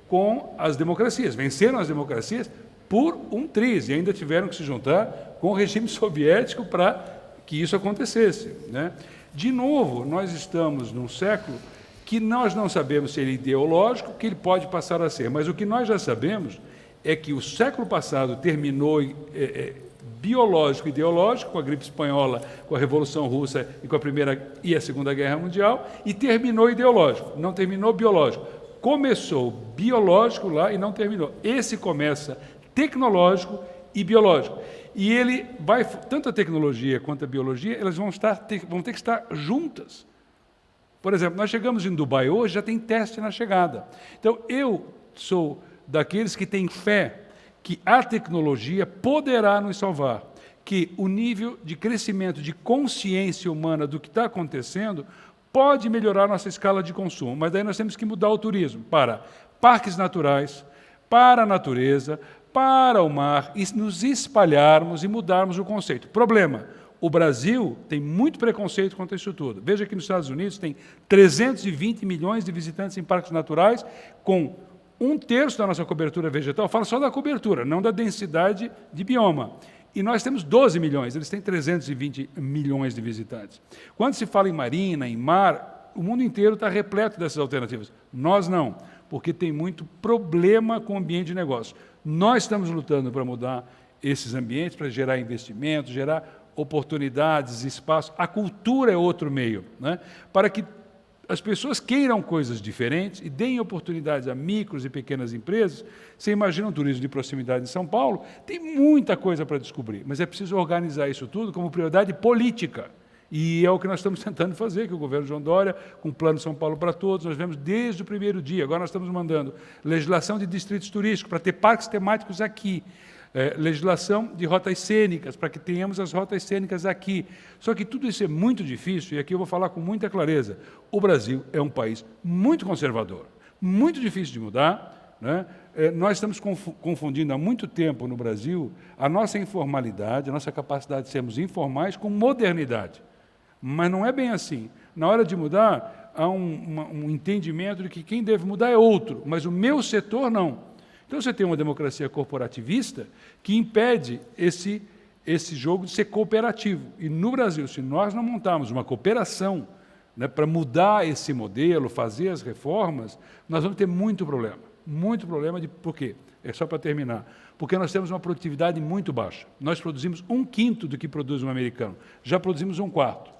com as democracias. Venceram as democracias por um triz, e ainda tiveram que se juntar com o regime soviético para que isso acontecesse, né? De novo, nós estamos num século que nós não sabemos se ele é ideológico, que ele pode passar a ser, mas o que nós já sabemos é que o século passado terminou biológico e ideológico, com a gripe espanhola, com a Revolução Russa e com a Primeira e a Segunda Guerra Mundial, e terminou ideológico, não terminou biológico. Começou biológico lá e não terminou. Esse começa tecnológico e biológico. E ele vai, tanto a tecnologia quanto a biologia, elas vão ter que estar juntas. Por exemplo, nós chegamos em Dubai hoje, já tem teste na chegada. Então, eu sou daqueles que têm fé que a tecnologia poderá nos salvar, que o nível de crescimento de consciência humana do que está acontecendo pode melhorar nossa escala de consumo, mas daí nós temos que mudar o turismo para parques naturais, para a natureza, para o mar, e nos espalharmos e mudarmos o conceito. Problema: o Brasil tem muito preconceito contra isso tudo. Veja que nos Estados Unidos tem 320 milhões de visitantes em parques naturais, com 1/3 da nossa cobertura vegetal. Fala só da cobertura, não da densidade de bioma. E nós temos 12 milhões, eles têm 320 milhões de visitantes. Quando se fala em marina, em mar, o mundo inteiro está repleto dessas alternativas. Nós não, porque tem muito problema com o ambiente de negócio. Nós estamos lutando para mudar esses ambientes, para gerar investimentos, gerar oportunidades, espaço. A cultura é outro meio, né? Para que as pessoas queiram coisas diferentes e deem oportunidades a micros e pequenas empresas. Você imagina um turismo de proximidade em São Paulo, tem muita coisa para descobrir, mas é preciso organizar isso tudo como prioridade política. E é o que nós estamos tentando fazer, que o governo João Dória, com o Plano São Paulo para Todos, nós vemos desde o primeiro dia. Agora nós estamos mandando legislação de distritos turísticos para ter parques temáticos aqui, legislação de rotas cênicas, para que tenhamos as rotas cênicas aqui. Só que tudo isso é muito difícil, e aqui eu vou falar com muita clareza. O Brasil é um país muito conservador, muito difícil de mudar, né? Nós estamos confundindo há muito tempo no Brasil a nossa informalidade, a nossa capacidade de sermos informais com modernidade. Mas não é bem assim. Na hora de mudar, há um entendimento de que quem deve mudar é outro, mas o meu setor não. Então, você tem uma democracia corporativista que impede esse jogo de ser cooperativo. E, no Brasil, se nós não montarmos uma cooperação, né, para mudar esse modelo, fazer as reformas, nós vamos ter muito problema. Muito problema. Por quê? É só para terminar. Porque nós temos uma produtividade muito baixa. Nós produzimos 1/5 do que produz um americano. Já produzimos 1/4.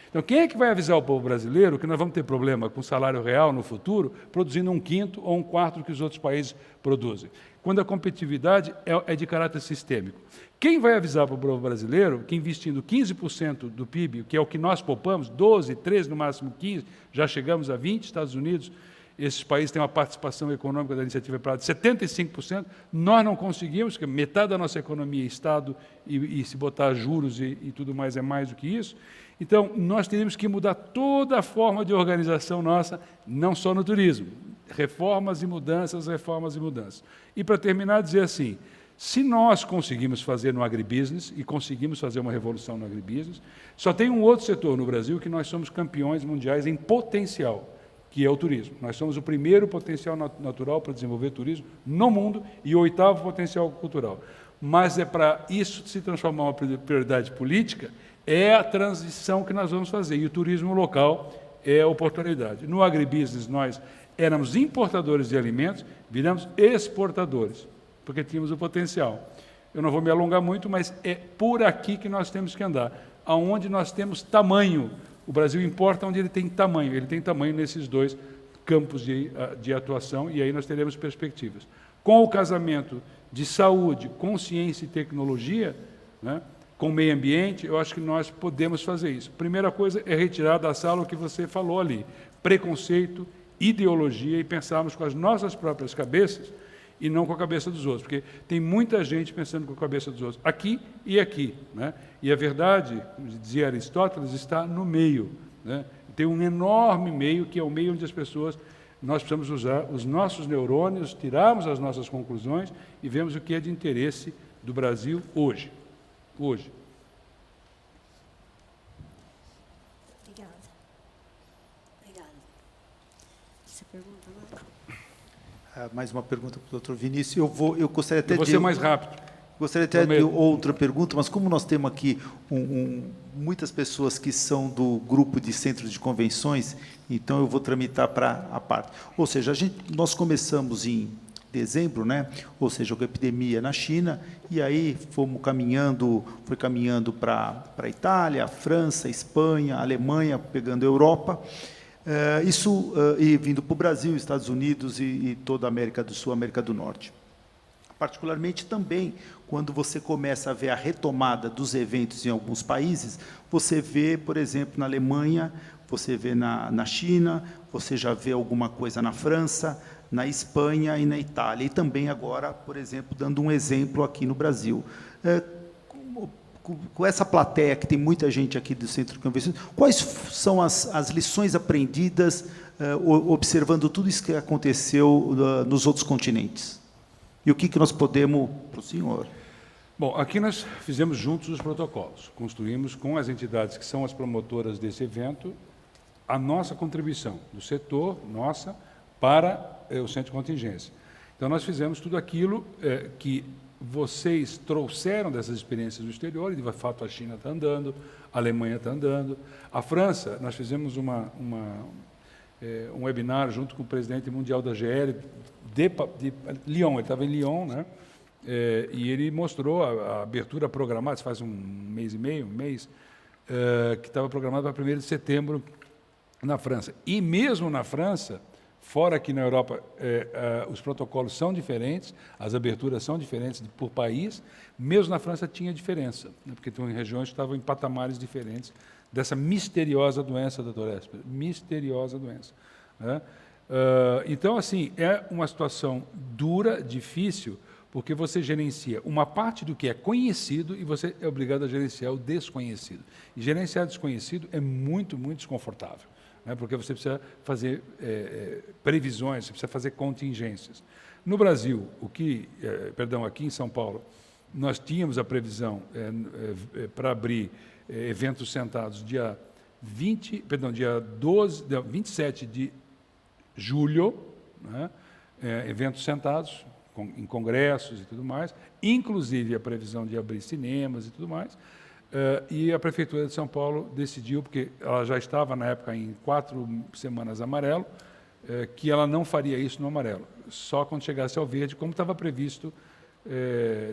Então, quem é que vai avisar o povo brasileiro que nós vamos ter problema com o salário real no futuro, produzindo 1/5 ou 1/4 do que os outros países produzem? Quando a competitividade é de caráter sistêmico. Quem vai avisar para o povo brasileiro que, investindo 15% do PIB, que é o que nós poupamos, 12, 13, no máximo 15, já chegamos a 20, Estados Unidos, esses países têm uma participação econômica da iniciativa privada de 75%, nós não conseguimos, porque metade da nossa economia é Estado, e se botar juros e tudo mais é mais do que isso. Então, nós teríamos que mudar toda a forma de organização nossa, não só no turismo. Reformas e mudanças, reformas e mudanças. E, para terminar, dizer assim, se nós conseguimos fazer no agribusiness, e conseguimos fazer uma revolução no agribusiness, só tem um outro setor no Brasil que nós somos campeões mundiais em potencial, que é o turismo. Nós somos o primeiro potencial natural para desenvolver turismo no mundo e o 8º potencial cultural. Mas é para isso se transformar uma prioridade política, é a transição que nós vamos fazer. E o turismo local é a oportunidade. No agribusiness, nós éramos importadores de alimentos, viramos exportadores, porque tínhamos o potencial. Eu não vou me alongar muito, mas é por aqui que nós temos que andar, aonde nós temos tamanho. O Brasil importa onde ele tem tamanho nesses 2 campos de atuação, e aí nós teremos perspectivas. Com o casamento de saúde, com ciência e tecnologia, né, com meio ambiente, eu acho que nós podemos fazer isso. Primeira coisa é retirar da sala o que você falou ali, preconceito, ideologia, e pensarmos com as nossas próprias cabeças e não com a cabeça dos outros, porque tem muita gente pensando com a cabeça dos outros, aqui e aqui, né? E a verdade, dizia Aristóteles, está no meio, né? Tem um enorme meio, que é o meio onde as pessoas, nós precisamos usar os nossos neurônios, tirarmos as nossas conclusões e vemos o que é de interesse do Brasil hoje. Hoje. Obrigada. Obrigada. Você pergunta agora? Mais uma pergunta para o doutor Vinícius. Eu gostaria até Eu vou ser mais rápido. Gostaria até de outra pergunta, mas como nós temos aqui muitas pessoas que são do grupo de centros de convenções, então eu vou tramitar para a parte. Ou seja, nós começamos em dezembro, né? Ou seja, com a epidemia na China, e aí foi caminhando para a Itália, França, Espanha, Alemanha, pegando a Europa, e vindo para o Brasil, Estados Unidos e toda a América do Sul, América do Norte. Particularmente também, quando você começa a ver a retomada dos eventos em alguns países, você vê, por exemplo, na Alemanha, você vê na China, você já vê alguma coisa na França, na Espanha e na Itália. E também agora, por exemplo, dando um exemplo aqui no Brasil. Com essa plateia, que tem muita gente aqui do Centro de Convenções, quais são as lições aprendidas observando tudo isso que aconteceu nos outros continentes? E o que nós podemos, para o senhor? Bom, aqui nós fizemos juntos os protocolos, construímos com as entidades que são as promotoras desse evento a nossa contribuição do setor, nossa, para o centro de contingência. Então, nós fizemos tudo aquilo que vocês trouxeram dessas experiências do exterior, e de fato a China está andando, a Alemanha está andando. A França, nós fizemos um webinar junto com o presidente mundial da GL, de Lyon, ele estava em Lyon, né? E ele mostrou a abertura programada, faz um mês e meio, que estava programada para 1º de setembro na França. E mesmo na França, fora aqui na Europa, os protocolos são diferentes, as aberturas são diferentes por país, mesmo na França tinha diferença, né? Porque tem regiões que estavam em patamares diferentes dessa misteriosa doença, doutor Esper, misteriosa doença, né? Então, assim, é uma situação dura, difícil, porque você gerencia uma parte do que é conhecido e você é obrigado a gerenciar o desconhecido. E gerenciar o desconhecido é muito, muito desconfortável, né? Porque você precisa fazer previsões, você precisa fazer contingências. No Brasil, aqui em São Paulo, nós tínhamos a previsão para abrir eventos sentados dia 27 de julho, né? Eventos sentados, em congressos e tudo mais, inclusive a previsão de abrir cinemas e tudo mais, e a Prefeitura de São Paulo decidiu, porque ela já estava na época em 4 semanas amarelo, que ela não faria isso no amarelo, só quando chegasse ao verde, como estava previsto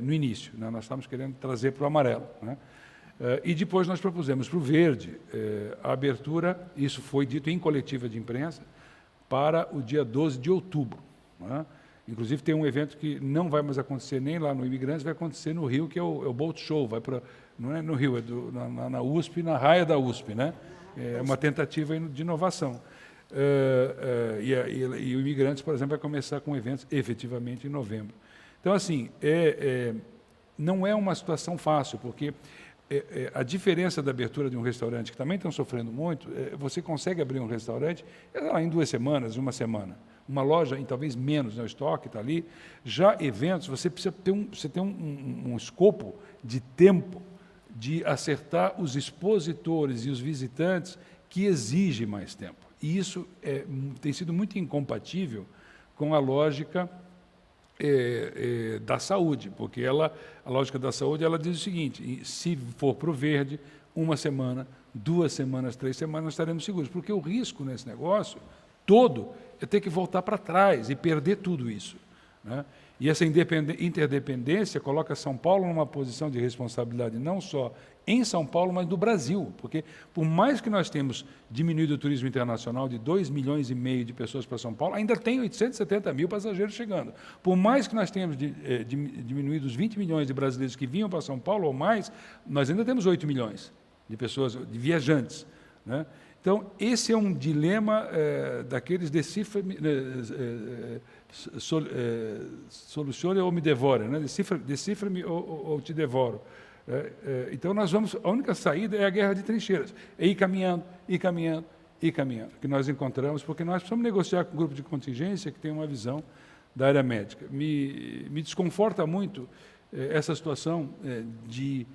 no início, né? Nós estávamos querendo trazer para o amarelo, né? E depois nós propusemos para o verde a abertura, isso foi dito em coletiva de imprensa, para o dia 12 de outubro, né? Inclusive tem um evento que não vai mais acontecer nem lá no Imigrantes, vai acontecer no Rio, que é o Boat Show, não é no Rio, é na USP, na raia da USP, né? É uma tentativa de inovação. E o Imigrantes, por exemplo, vai começar com eventos efetivamente em novembro. Então, assim, não é uma situação fácil, porque a diferença da abertura de um restaurante, que também estão sofrendo muito, você consegue abrir um restaurante em 2 semanas, 1 semana. Uma loja em talvez menos, né, o estoque está ali. Já eventos, você precisa ter um escopo de tempo de acertar os expositores e os visitantes que exige mais tempo. E isso tem sido muito incompatível com a lógica da saúde, porque a lógica da saúde ela diz o seguinte: se for para o verde, 1 semana, 2 semanas, 3 semanas, nós estaremos seguros, porque o risco nesse negócio todo é ter que voltar para trás e perder tudo isso, né? E essa interdependência coloca São Paulo numa posição de responsabilidade não só em São Paulo, mas no Brasil, porque por mais que nós temos diminuído o turismo internacional de 2,5 milhões de pessoas para São Paulo, ainda tem 870 mil passageiros chegando. Por mais que nós tenhamos diminuído os 20 milhões de brasileiros que vinham para São Paulo ou mais, nós ainda temos 8 milhões de pessoas, de viajantes, né? Então, esse é um dilema daqueles solucione ou me devore, né? Decifra-me ou te devoro. Então, a única saída é a guerra de trincheiras, é ir caminhando, que nós encontramos, porque nós precisamos negociar com um grupo de contingência que tem uma visão da área médica. Me desconforta muito essa situação de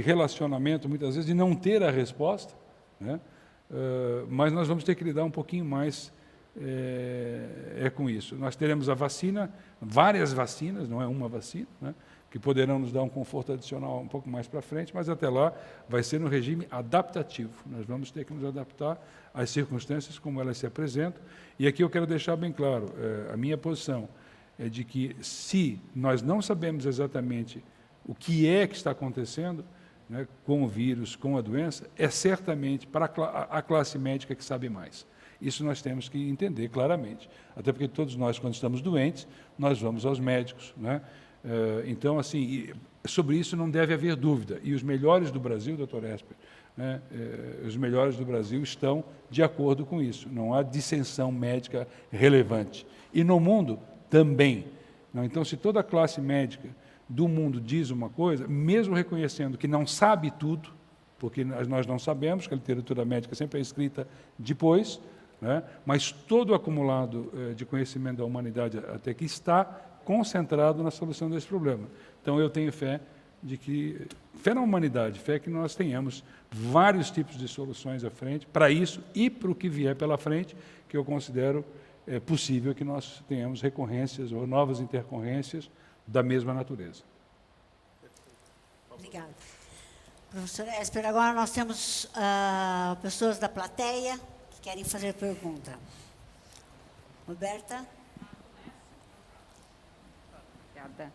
relacionamento, muitas vezes, de não ter a resposta, né? Mas nós vamos ter que lidar um pouquinho mais com isso. Nós teremos a vacina, várias vacinas, não é uma vacina, né, que poderão nos dar um conforto adicional um pouco mais para frente, mas até lá vai ser no regime adaptativo. Nós vamos ter que nos adaptar às circunstâncias como elas se apresentam. E aqui eu quero deixar bem claro, a minha posição é de que, se nós não sabemos exatamente o que é que está acontecendo, né, com o vírus, com a doença, é certamente para a classe médica que sabe mais. Isso nós temos que entender claramente. Até porque todos nós, quando estamos doentes, nós vamos aos médicos, né? Então, assim, sobre isso não deve haver dúvida. E os melhores do Brasil, doutor Esper, né, os melhores do Brasil estão de acordo com isso. Não há dissensão médica relevante. E no mundo também. Não? Então, se toda a classe médica do mundo diz uma coisa, mesmo reconhecendo que não sabe tudo, porque nós não sabemos, que a literatura médica sempre é escrita depois, né, mas todo o acumulado de conhecimento da humanidade até aqui está concentrado na solução desse problema. Então, eu tenho fé na humanidade, fé que nós tenhamos vários tipos de soluções à frente, para isso e para o que vier pela frente, que eu considero possível que nós tenhamos recorrências ou novas intercorrências da mesma natureza. Obrigada. Professor Esper, agora nós temos pessoas da plateia que querem fazer pergunta. Roberta? Obrigada.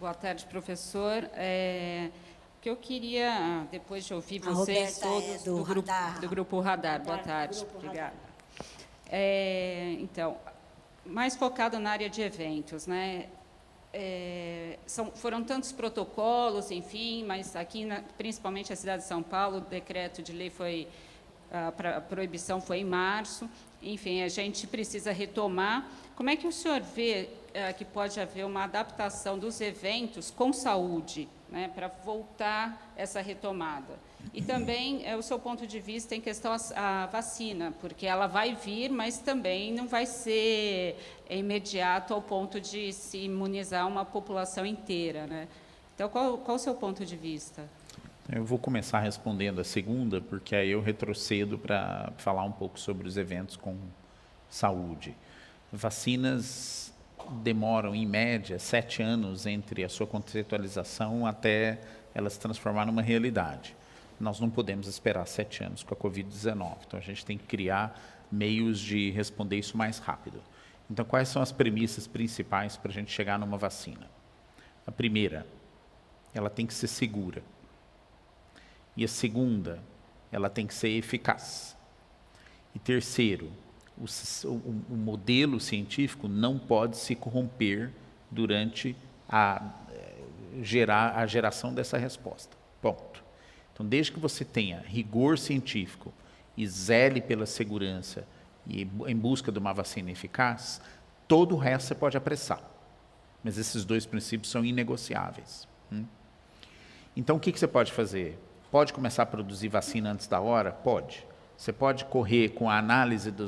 Boa tarde, professor. O que eu queria, depois de ouvir vocês todos do Grupo Radar. Boa tarde. Obrigada. Então, mais focado na área de eventos, né? Foram tantos protocolos, enfim, mas aqui, principalmente a cidade de São Paulo, o decreto de lei a proibição foi em março. Enfim, a gente precisa retomar. Como é que o senhor vê que pode haver uma adaptação dos eventos com saúde, né, para voltar essa retomada? E também o seu ponto de vista em questão à vacina, porque ela vai vir, mas também não vai ser imediato ao ponto de se imunizar uma população inteira, né? Então, qual o seu ponto de vista? Eu vou começar respondendo a segunda, porque aí eu retrocedo para falar um pouco sobre os eventos com saúde. Vacinas demoram, em média, 7 anos entre a sua conceitualização até ela se transformar numa realidade. Nós não podemos esperar 7 anos com a Covid-19, então a gente tem que criar meios de responder isso mais rápido. Então, quais são as premissas principais para a gente chegar numa vacina? A primeira, ela tem que ser segura. E a segunda, ela tem que ser eficaz. E terceiro, o modelo científico não pode se corromper durante a geração dessa resposta. Ponto. Então, desde que você tenha rigor científico e zele pela segurança e em busca de uma vacina eficaz, todo o resto você pode apressar. Mas esses 2 princípios são inegociáveis. Então, o que você pode fazer? Pode começar a produzir vacina antes da hora? Pode. Você pode correr com a análise de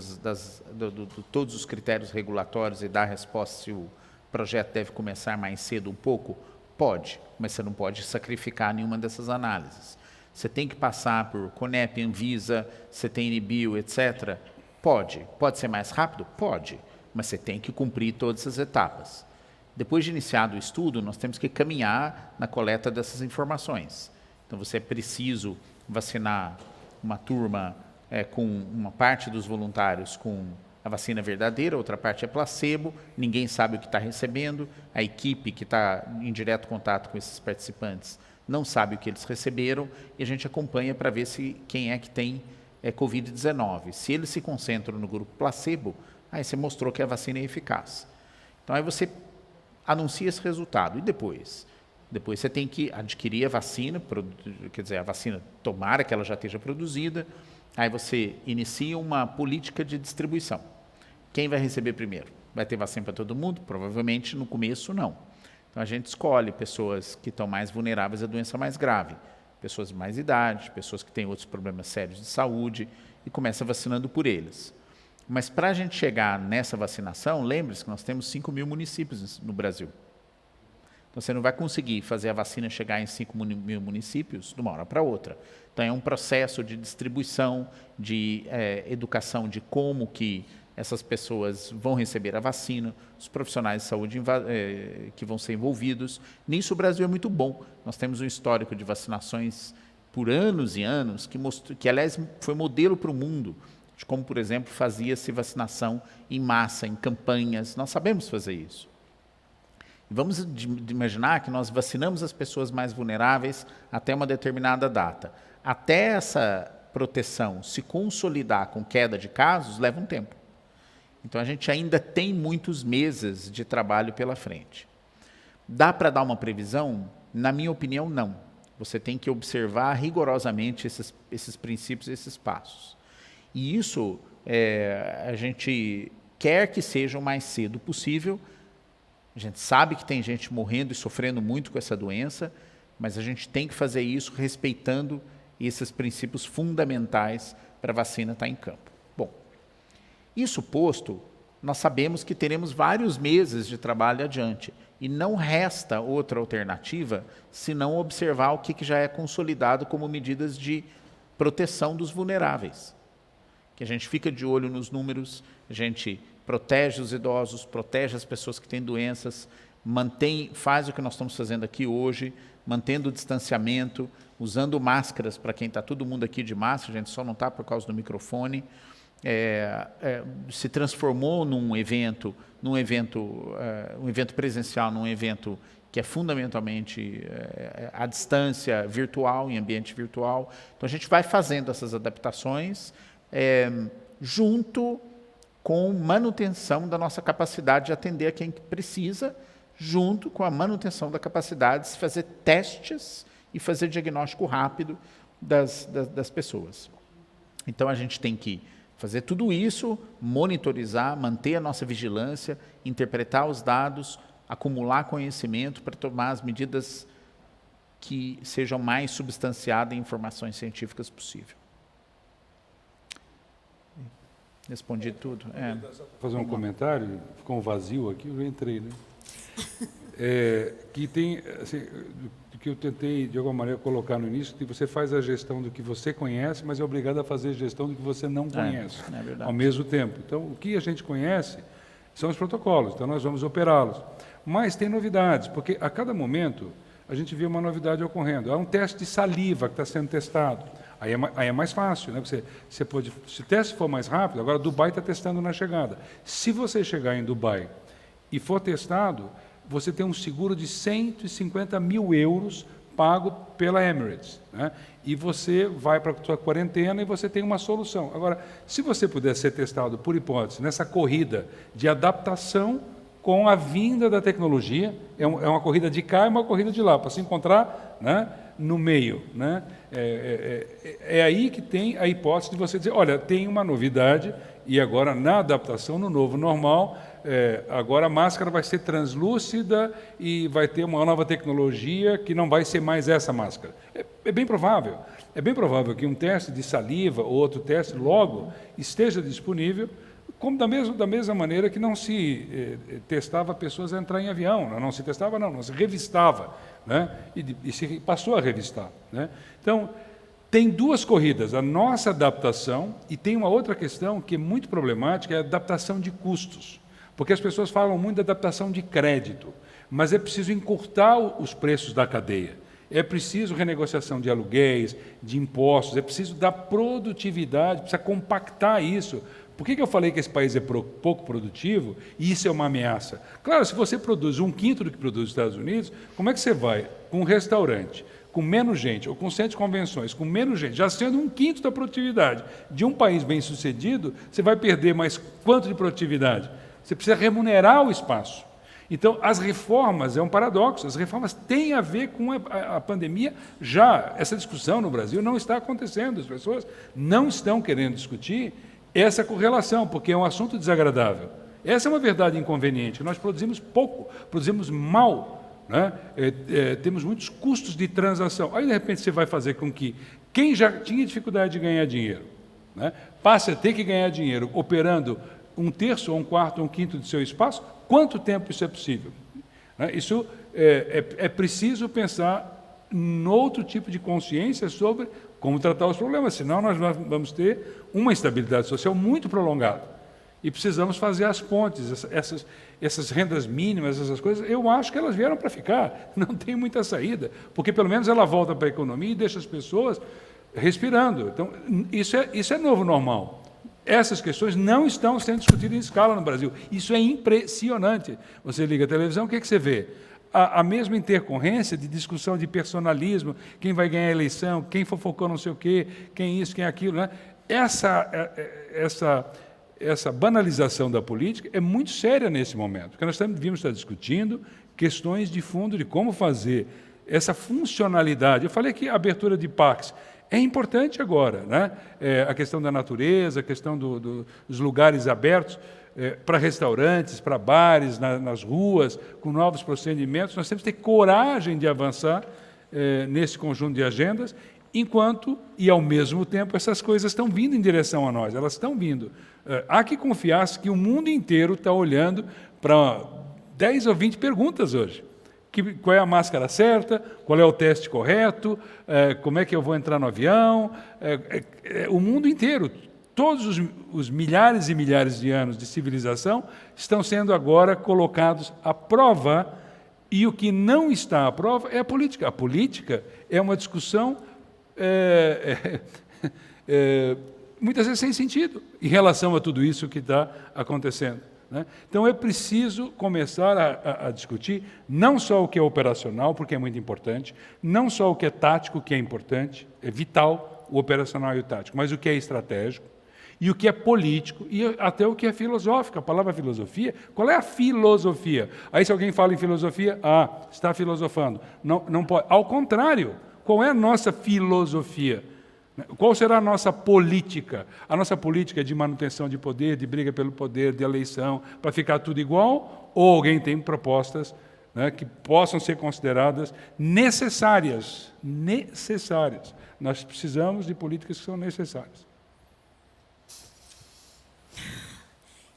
todos os critérios regulatórios e dar a resposta se o projeto deve começar mais cedo um pouco? Pode, mas você não pode sacrificar nenhuma dessas análises. Você tem que passar por CONEP, Anvisa, CTN-Bio, etc. Pode. Pode ser mais rápido? Pode, mas você tem que cumprir todas essas etapas. Depois de iniciado o estudo, nós temos que caminhar na coleta dessas informações. Então, você é preciso vacinar uma turma com uma parte dos voluntários com a vacina verdadeira, outra parte é placebo, ninguém sabe o que está recebendo, a equipe que está em direto contato com esses participantes não sabe o que eles receberam, e a gente acompanha para ver quem é que tem Covid-19. Se eles se concentram no grupo placebo, aí você mostrou que a vacina é eficaz. Então, aí você anuncia esse resultado. E depois? Depois você tem que adquirir a vacina, quer dizer, a vacina, tomara que ela já esteja produzida, aí você inicia uma política de distribuição. Quem vai receber primeiro? Vai ter vacina para todo mundo? Provavelmente no começo não. Então a gente escolhe pessoas que estão mais vulneráveis à doença mais grave, pessoas de mais idade, pessoas que têm outros problemas sérios de saúde, e começa vacinando por eles. Mas para a gente chegar nessa vacinação, lembre-se que nós temos 5.000 municípios no Brasil. Então, você não vai conseguir fazer a vacina chegar em 5.000 municípios de uma hora para outra. Então, é um processo de distribuição, de educação de como que essas pessoas vão receber a vacina, os profissionais de saúde que vão ser envolvidos. Nisso, o Brasil é muito bom. Nós temos um histórico de vacinações por anos e anos, que aliás, foi modelo para o mundo, de como, por exemplo, fazia-se vacinação em massa, em campanhas. Nós sabemos fazer isso. Vamos imaginar que nós vacinamos as pessoas mais vulneráveis até uma determinada data. Até essa proteção se consolidar com queda de casos, leva um tempo. Então, a gente ainda tem muitos meses de trabalho pela frente. Dá para dar uma previsão? Na minha opinião, não. Você tem que observar rigorosamente esses princípios, esses passos. E isso, a gente quer que seja o mais cedo possível. A gente sabe que tem gente morrendo e sofrendo muito com essa doença, mas a gente tem que fazer isso respeitando esses princípios fundamentais para a vacina estar em campo. Bom, isso posto, nós sabemos que teremos vários meses de trabalho adiante, e não resta outra alternativa senão observar o que já é consolidado como medidas de proteção dos vulneráveis. Que a gente fica de olho nos números, a gente protege os idosos, protege as pessoas que têm doenças, faz o que nós estamos fazendo aqui hoje, mantendo o distanciamento, usando máscaras para quem está todo mundo aqui de máscara, a gente só não está por causa do microfone. Se transformou um evento presencial, num evento que é fundamentalmente à distância, virtual, em ambiente virtual. Então, a gente vai fazendo essas adaptações junto com manutenção da nossa capacidade de atender a quem precisa, junto com a manutenção da capacidade de fazer testes e fazer diagnóstico rápido das pessoas. Então, a gente tem que fazer tudo isso, monitorizar, manter a nossa vigilância, interpretar os dados, acumular conhecimento para tomar as medidas que sejam mais substanciadas em informações científicas possível. Respondi tudo. Vou fazer um comentário, ficou um vazio aqui, eu já entrei, né? Que tem, assim, que eu tentei, de alguma maneira, colocar no início, que você faz a gestão do que você conhece, mas é obrigado a fazer a gestão do que você não conhece, ao mesmo tempo. Então, o que a gente conhece são os protocolos, então nós vamos operá-los. Mas tem novidades, porque a cada momento a gente vê uma novidade ocorrendo. Há um teste de saliva que está sendo testado. Aí é mais fácil, né? Você pode, se o teste for mais rápido, agora Dubai está testando na chegada. Se você chegar em Dubai e for testado, você tem um seguro de 150 mil euros pago pela Emirates, né? E você vai para a sua quarentena e você tem uma solução. Agora, se você puder ser testado, por hipótese, nessa corrida de adaptação com a vinda da tecnologia, é uma corrida de cá e uma corrida de lá, para se encontrar, né, no meio, né? É aí que tem a hipótese de você dizer, olha, tem uma novidade e agora na adaptação, no novo normal, agora a máscara vai ser translúcida e vai ter uma nova tecnologia que não vai ser mais essa máscara. É bem provável. É bem provável que um teste de saliva ou outro teste logo esteja disponível, como da mesma maneira que não se testava pessoas a entrar em avião. Não se testava, não se revistava, né? E se passou a revistar, né? Então, tem duas corridas, a nossa adaptação e tem uma outra questão que é muito problemática, é a adaptação de custos. Porque as pessoas falam muito da adaptação de crédito, mas é preciso encurtar os preços da cadeia. É preciso renegociação de aluguéis, de impostos, é preciso dar produtividade, precisa compactar isso. Por que eu falei que esse país é pouco produtivo e isso é uma ameaça? Claro, se você produz 1/5 do que produz os Estados Unidos, como é que você vai com um restaurante, com menos gente, ou com centro de convenções, com menos gente, já sendo 1/5 da produtividade de um país bem-sucedido, você vai perder mais quanto de produtividade? Você precisa remunerar o espaço. Então, as reformas, é um paradoxo, as reformas têm a ver com a pandemia já. Essa discussão no Brasil não está acontecendo, as pessoas não estão querendo discutir essa correlação, porque é um assunto desagradável. Essa é uma verdade inconveniente, nós produzimos pouco, produzimos mal, né? Temos muitos custos de transação. Aí, de repente, você vai fazer com que quem já tinha dificuldade de ganhar dinheiro, né, passe a ter que ganhar dinheiro operando 1/3, ou 1/4, ou 1/5 do seu espaço. Quanto tempo isso é possível? Isso é preciso pensar em outro tipo de consciência sobre como tratar os problemas, senão nós vamos ter uma instabilidade social muito prolongada. E precisamos fazer as pontes, essas rendas mínimas, essas coisas, eu acho que elas vieram para ficar, não tem muita saída, porque pelo menos ela volta para a economia e deixa as pessoas respirando. Então, isso é novo normal. Essas questões não estão sendo discutidas em escala no Brasil. Isso é impressionante. Você liga a televisão, o que você vê? A mesma intercorrência de discussão de personalismo, quem vai ganhar a eleição, quem fofocou não sei o quê, quem isso, quem aquilo, né? Essa banalização da política é muito séria nesse momento, porque nós devíamos estar discutindo questões de fundo de como fazer essa funcionalidade. Eu falei que a abertura de parques é importante agora, né? A questão da natureza, a questão dos lugares abertos para restaurantes, para bares, nas ruas, com novos procedimentos. Nós temos que ter coragem de avançar nesse conjunto de agendas, enquanto, e ao mesmo tempo, essas coisas estão vindo em direção a nós, elas estão vindo. Há que confiar que o mundo inteiro está olhando para 10 ou 20 perguntas hoje. Qual é a máscara certa, qual é o teste correto, como é que eu vou entrar no avião, o mundo inteiro, todos os milhares e milhares de anos de civilização estão sendo agora colocados à prova, e o que não está à prova é a política. A política é uma discussão muitas vezes sem sentido em relação a tudo isso que está acontecendo. Então, é preciso começar a discutir não só o que é operacional, porque é muito importante, não só o que é tático, que é importante, é vital o operacional e o tático, mas o que é estratégico, e o que é político, e até o que é filosófico. A palavra filosofia, qual é a filosofia? Aí, se alguém fala em filosofia, está filosofando. Não pode. Ao contrário, qual é a nossa filosofia? Qual será a nossa política? A nossa política é de manutenção de poder, de briga pelo poder, de eleição, para ficar tudo igual? Ou alguém tem propostas, né, que possam ser consideradas necessárias? Necessárias. Nós precisamos de políticas que são necessárias.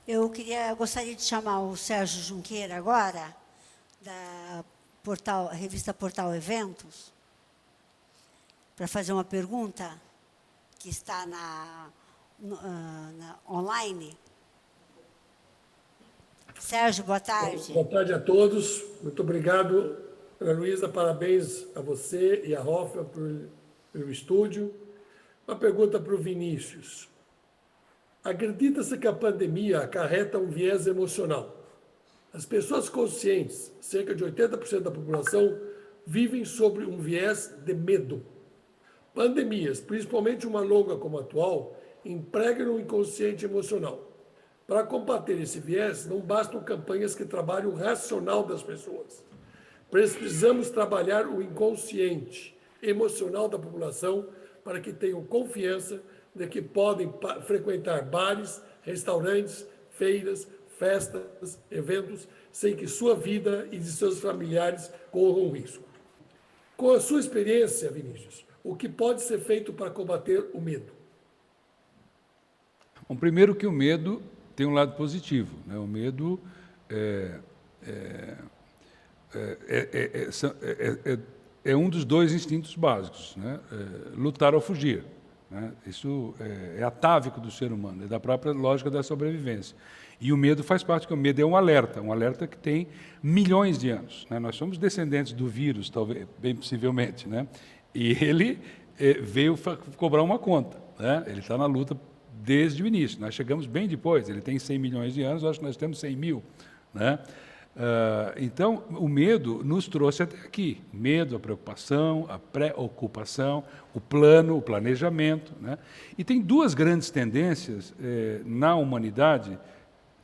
Eu gostaria de chamar o Sérgio Junqueira agora, da revista Portal Eventos, para fazer uma pergunta que está online. Sérgio, boa tarde. Boa tarde a todos. Muito obrigado, Ana Luísa. Parabéns a você e a Hoffman pelo estúdio. Uma pergunta para o Vinícius. Acredita-se que a pandemia acarreta um viés emocional. As pessoas conscientes, cerca de 80% da população, vivem sobre um viés de medo. Pandemias, principalmente uma longa como a atual, impregnam o inconsciente emocional. Para combater esse viés, não bastam campanhas que trabalhem o racional das pessoas. Precisamos trabalhar o inconsciente. emocional da população para que tenham confiança de que podem frequentar bares, restaurantes, feiras, festas, eventos, sem que sua vida e de seus familiares corram risco. Com a sua experiência, Vinícius, o que pode ser feito para combater o medo? Bom, primeiro que o medo tem um lado positivo, né? O medo é um dos dois instintos básicos, né? Lutar ou fugir, né? Isso é atávico do ser humano, é da própria lógica da sobrevivência. E o medo faz parte, porque o medo é um alerta que tem milhões de anos, né? Nós somos descendentes do vírus, talvez, bem possivelmente, né? E ele veio cobrar uma conta, né? Ele está na luta desde o início. Nós chegamos bem depois, ele tem 100 milhões de anos, acho que nós temos 100 mil, né? Então, o medo nos trouxe até aqui. Medo, a preocupação, a preocupação, o plano, o planejamento, né? E tem duas grandes tendências na humanidade,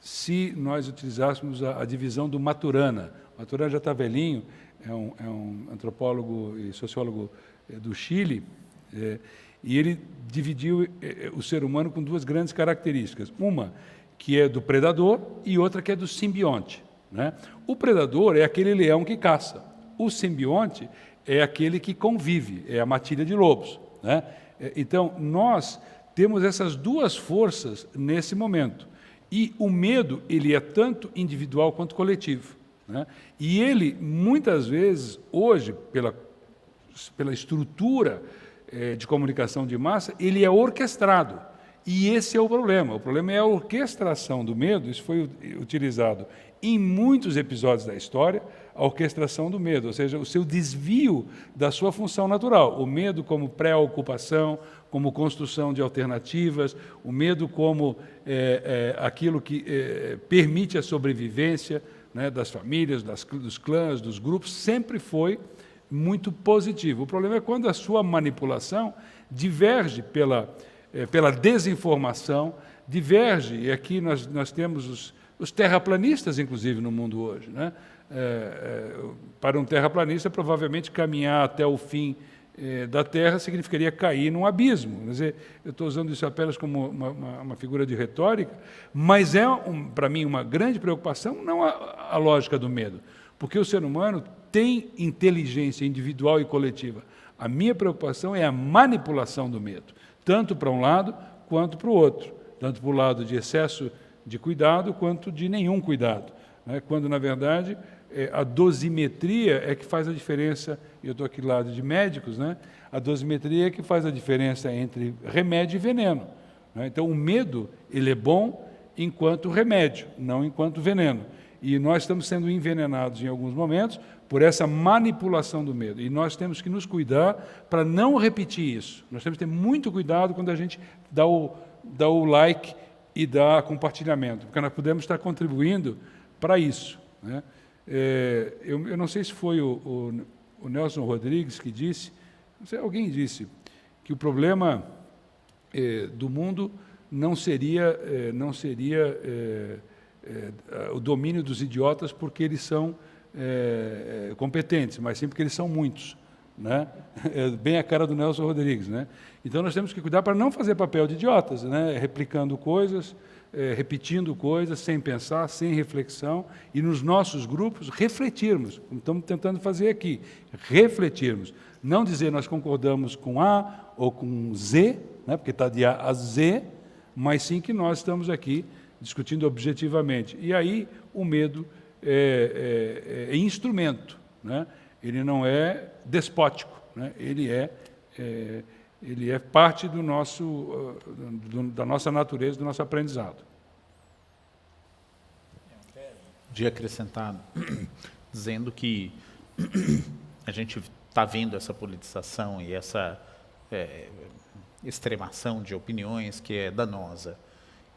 se nós utilizássemos a divisão do Maturana. Maturana já está velhinho, é um antropólogo e sociólogo do Chile, e ele dividiu o ser humano com duas grandes características. Uma que é do predador e outra que é do simbionte, né? O predador é aquele leão que caça. O simbionte é aquele que convive, é a matilha de lobos, né? Então, nós temos essas duas forças nesse momento. E o medo, ele é tanto individual quanto coletivo, né? E ele, muitas vezes, hoje, pela estrutura de comunicação de massa, ele é orquestrado. E esse é o problema. O problema é a orquestração do medo. Isso foi utilizado em muitos episódios da história, a orquestração do medo, ou seja, o seu desvio da sua função natural. O medo como pré-ocupação, como construção de alternativas, o medo como aquilo que permite a sobrevivência, né, das famílias, dos clãs, dos grupos, sempre foi muito positivo. O problema é quando a sua manipulação diverge pela desinformação, diverge, e aqui nós temos os terraplanistas, inclusive, no mundo hoje, né? Para um terraplanista, provavelmente caminhar até o fim da Terra significaria cair num abismo. Quer dizer, eu estou usando isso apenas como uma figura de retórica, mas para mim, uma grande preocupação, não a lógica do medo, porque o ser humano tem inteligência individual e coletiva. A minha preocupação é a manipulação do medo, tanto para um lado quanto para o outro, tanto para o lado de excesso de cuidado quanto de nenhum cuidado, né? Quando, na verdade, a dosimetria é que faz a diferença, e eu estou aqui do lado de médicos, né? A dosimetria é que faz a diferença entre remédio e veneno, né? Então, o medo, ele é bom enquanto remédio, não enquanto veneno. E nós estamos sendo envenenados em alguns momentos por essa manipulação do medo. E nós temos que nos cuidar para não repetir isso. Nós temos que ter muito cuidado quando a gente dá o like e dá compartilhamento, porque nós podemos estar contribuindo para isso, né? Eu não sei se foi o Nelson Rodrigues que disse, não sei, alguém disse, que o problema do mundo não seria o domínio dos idiotas porque eles são competentes, mas sim porque eles são muitos, né? É bem a cara do Nelson Rodrigues, né? Então nós temos que cuidar para não fazer papel de idiotas, né? Replicando coisas, repetindo coisas, sem pensar, sem reflexão, e nos nossos grupos refletirmos, como estamos tentando fazer aqui, refletirmos, não dizer nós concordamos com A ou com Z, né? Porque está de A a Z, mas sim que nós estamos aqui discutindo objetivamente. E aí o medo é instrumento, né? Ele não é despótico, né? Ele é parte da nossa natureza, do nosso aprendizado. De acrescentar, dizendo que a gente está vendo essa politização e essa extremação de opiniões que é danosa.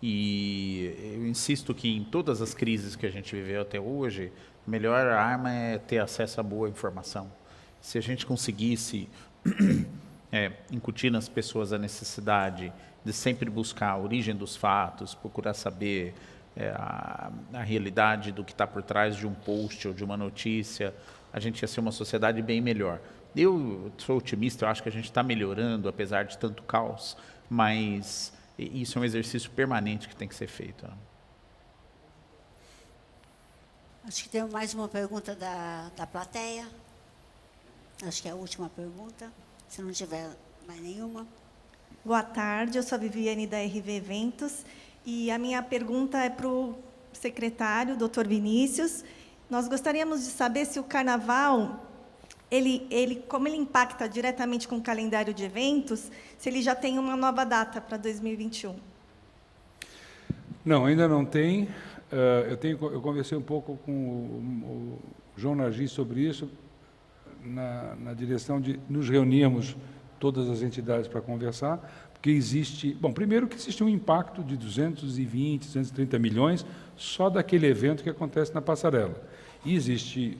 E eu insisto que em todas as crises que a gente viveu até hoje, a melhor arma é ter acesso a boa informação. Se a gente conseguisse incutir nas pessoas a necessidade de sempre buscar a origem dos fatos, procurar saber a realidade do que está por trás de um post ou de uma notícia, a gente ia ser uma sociedade bem melhor. Eu sou otimista, eu acho que a gente está melhorando, apesar de tanto caos, mas isso é um exercício permanente que tem que ser feito. Acho que tem mais uma pergunta da plateia. Acho que é a última pergunta, se não tiver mais nenhuma. Boa tarde, eu sou a Viviane da RV Eventos e a minha pergunta é para o secretário, Dr. Vinícius. Nós gostaríamos de saber se o Carnaval, como ele impacta diretamente com o calendário de eventos, se ele já tem uma nova data para 2021. Não, ainda não tem. Eu conversei um pouco com o João Nargi sobre isso, na direção de nos reunirmos todas as entidades para conversar, porque existe... Bom, primeiro que existe um impacto de 220, 230 milhões só daquele evento que acontece na passarela. E existe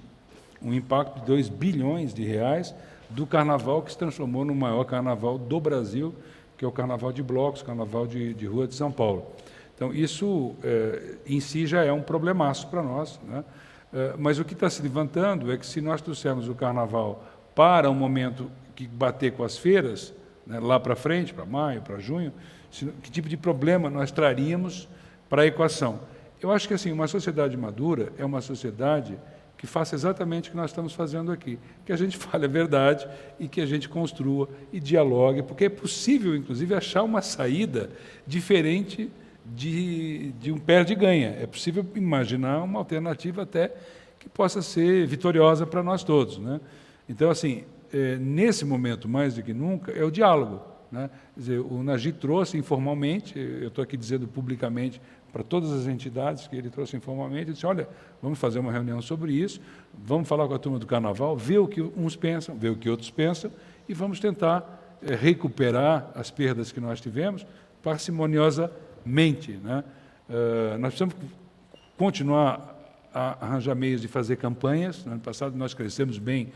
um impacto de 2 bilhões de reais do carnaval que se transformou no maior carnaval do Brasil, que é o Carnaval de Blocos, Carnaval de Rua de São Paulo. Então, isso em si já é um problemaço para nós, né? Mas o que está se levantando é que se nós trouxermos o carnaval para um momento que bater com as feiras, né, lá para frente, para maio, para junho, que tipo de problema nós traríamos para a equação? Eu acho que assim, uma sociedade madura é uma sociedade que faça exatamente o que nós estamos fazendo aqui, que a gente fale a verdade e que a gente construa e dialogue, porque é possível, inclusive, achar uma saída diferente de um perde-ganha. É possível imaginar uma alternativa até que possa ser vitoriosa para nós todos, né? Então, assim, nesse momento, mais do que nunca, é o diálogo, né? Quer dizer, o Nargi trouxe informalmente, eu estou aqui dizendo publicamente para todas as entidades que ele trouxe informalmente, ele disse, olha, vamos fazer uma reunião sobre isso, vamos falar com a turma do Carnaval, ver o que uns pensam, ver o que outros pensam, e vamos tentar recuperar as perdas que nós tivemos parcimoniosamente, né? Nós precisamos continuar a arranjar meios de fazer campanhas. No ano passado nós crescemos bem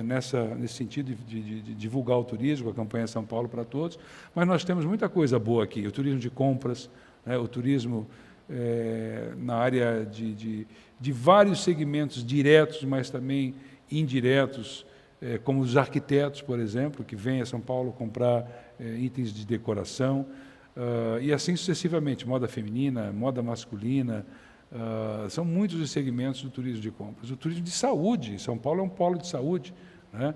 nesse sentido de divulgar o turismo, a campanha São Paulo para Todos, mas nós temos muita coisa boa aqui, o turismo de compras, né, o turismo na área de vários segmentos diretos, mas também indiretos, como os arquitetos, por exemplo, que vêm a São Paulo comprar itens de decoração, e assim sucessivamente, moda feminina, moda masculina, são muitos os segmentos do turismo de compras. O turismo de saúde, São Paulo é um polo de saúde, né?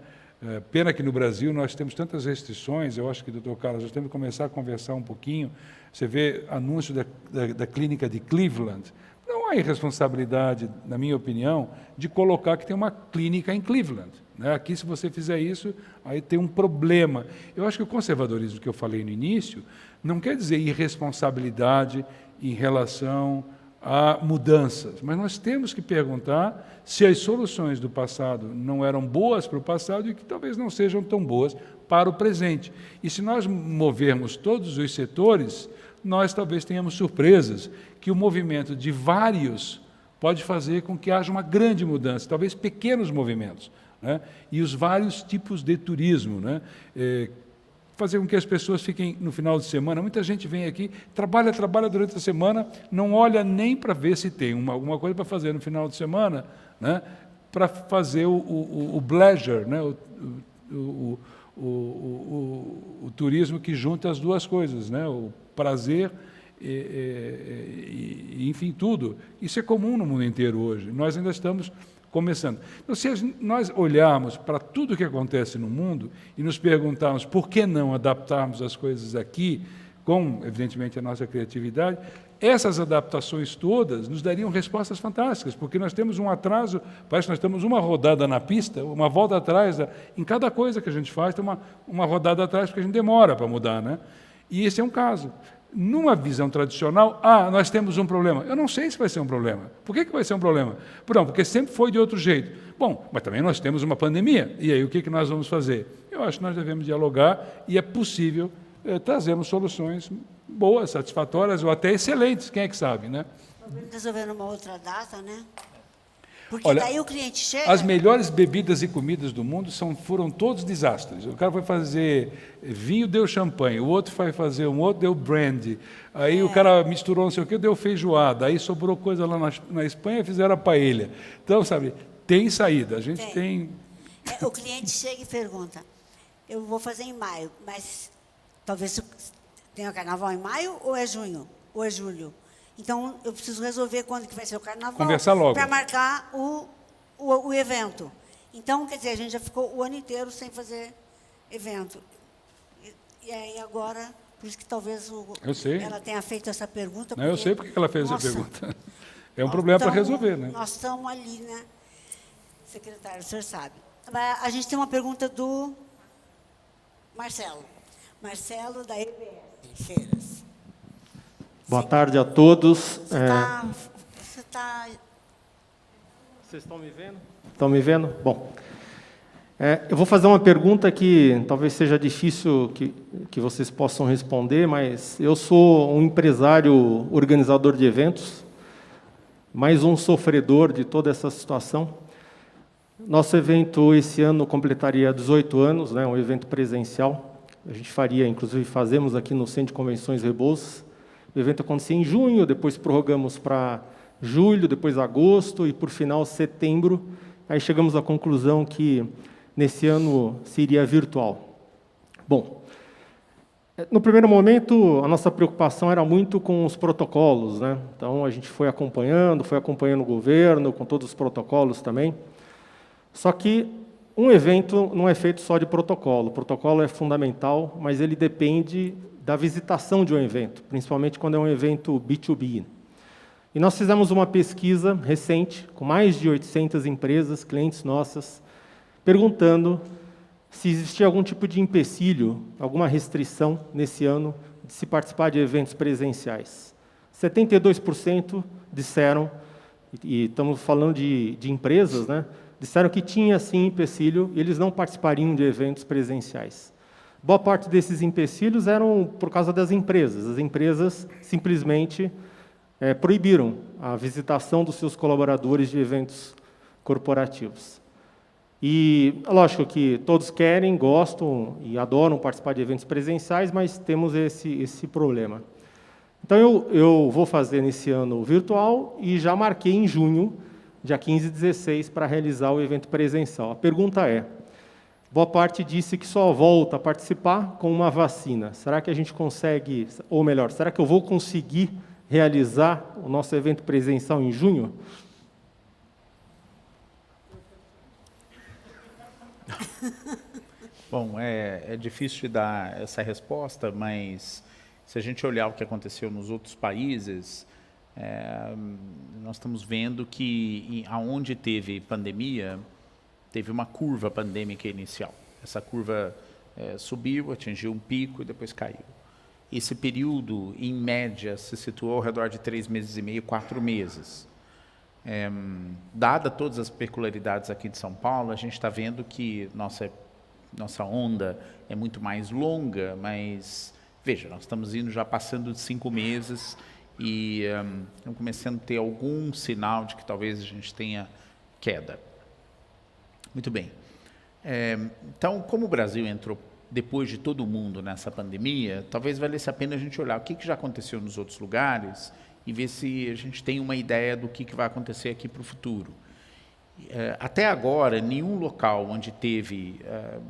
Pena que no Brasil nós temos tantas restrições, eu acho que, doutor Carlos, nós temos que começar a conversar um pouquinho. Você vê anúncio da clínica de Cleveland, não há irresponsabilidade, na minha opinião, de colocar que tem uma clínica em Cleveland, né? Aqui, se você fizer isso, aí tem um problema. Eu acho que o conservadorismo que eu falei no início não quer dizer irresponsabilidade em relação a mudanças, mas nós temos que perguntar se as soluções do passado não eram boas para o passado e que talvez não sejam tão boas para o presente. E se nós movermos todos os setores, nós talvez tenhamos surpresas, que o movimento de vários pode fazer com que haja uma grande mudança, talvez pequenos movimentos, né? E os vários tipos de turismo, né? Fazer com que as pessoas fiquem no final de semana. Muita gente vem aqui, trabalha durante a semana, não olha nem para ver se tem alguma coisa para fazer no final de semana, né, para fazer o pleasure, né, o turismo que junta as duas coisas, né, o prazer e enfim, tudo. Isso é comum no mundo inteiro hoje. Nós ainda estamos começando. Então, se nós olharmos para tudo o que acontece no mundo e nos perguntarmos por que não adaptarmos as coisas aqui, com, evidentemente, a nossa criatividade, essas adaptações todas nos dariam respostas fantásticas, porque nós temos um atraso, parece que nós temos uma rodada na pista, uma volta atrás, em cada coisa que a gente faz, tem uma rodada atrás, porque a gente demora para mudar, né? E esse é um caso. Numa visão tradicional, nós temos um problema. Eu não sei se vai ser um problema. Por que vai ser um problema? Não, porque sempre foi de outro jeito. Bom, mas também nós temos uma pandemia. E aí, o que nós vamos fazer? Eu acho que nós devemos dialogar e é possível trazermos soluções boas, satisfatórias ou até excelentes, quem é que sabe, né? Resolver numa outra data, né? Porque olha, daí o cliente chega... As melhores bebidas e comidas do mundo foram todos desastres. O cara foi fazer vinho, deu champanhe. O outro foi fazer deu brandy. Aí o cara misturou não sei o quê, deu feijoada. Aí sobrou coisa lá na Espanha, fizeram a paella. Então, sabe, tem saída. A gente tem O cliente chega e pergunta, eu vou fazer em maio, mas talvez tenha carnaval em maio ou é junho? Ou é julho? Então, eu preciso resolver quando que vai ser o carnaval. Conversar logo. Para marcar o evento. Então, quer dizer, a gente já ficou o ano inteiro sem fazer evento. E aí agora, por isso que talvez ela tenha feito essa pergunta. Não, eu sei porque ela fez nossa, essa pergunta. É um problema para resolver, né? Nós estamos ali, né? Secretário, o senhor sabe. A gente tem uma pergunta do Marcelo. Marcelo, da EBS, Feiras. Boa tarde a todos. Vocês estão me vendo? Estão me vendo? Bom, eu vou fazer uma pergunta que talvez seja difícil que vocês possam responder, mas eu sou um empresário organizador de eventos, mais um sofredor de toda essa situação. Nosso evento esse ano completaria 18 anos, né, um evento presencial. A gente faria, inclusive fazemos aqui no Centro de Convenções Rebouças. O evento acontecia em junho, depois prorrogamos para julho, depois agosto e, por final, setembro. Aí chegamos à conclusão que, nesse ano, seria virtual. Bom, no primeiro momento, a nossa preocupação era muito com os protocolos, né? Então, a gente foi acompanhando o governo, com todos os protocolos também. Só que um evento não é feito só de protocolo. O protocolo é fundamental, mas ele depende da visitação de um evento, principalmente quando é um evento B2B. E nós fizemos uma pesquisa recente, com mais de 800 empresas, clientes nossas, perguntando se existia algum tipo de empecilho, alguma restrição nesse ano de se participar de eventos presenciais. 72% disseram, e estamos falando de empresas, né, disseram que tinha, sim, empecilho e eles não participariam de eventos presenciais. Boa parte desses empecilhos eram por causa das empresas. As empresas simplesmente proibiram a visitação dos seus colaboradores de eventos corporativos. E, lógico que todos querem, gostam e adoram participar de eventos presenciais, mas temos esse problema. Então, eu vou fazer nesse ano virtual e já marquei em junho, dia 15 e 16, para realizar o evento presencial. A pergunta é, boa parte disse que só volta a participar com uma vacina. Será que a gente consegue, ou melhor, será que eu vou conseguir realizar o nosso evento presencial em junho? Bom, é difícil de dar essa resposta, mas se a gente olhar o que aconteceu nos outros países, nós estamos vendo que aonde teve pandemia, teve uma curva pandêmica inicial. Essa curva subiu, atingiu um pico e depois caiu. Esse período, em média, se situou ao redor de 3 meses e meio, 4 meses. Dada todas as peculiaridades aqui de São Paulo, a gente está vendo que nossa onda é muito mais longa, mas, veja, nós estamos indo já passando de 5 meses e estamos começando a ter algum sinal de que talvez a gente tenha queda. Muito bem. Então, como o Brasil entrou depois de todo mundo nessa pandemia, talvez valesse a pena a gente olhar o que já aconteceu nos outros lugares e ver se a gente tem uma ideia do que vai acontecer aqui para o futuro. Até agora, nenhum local onde teve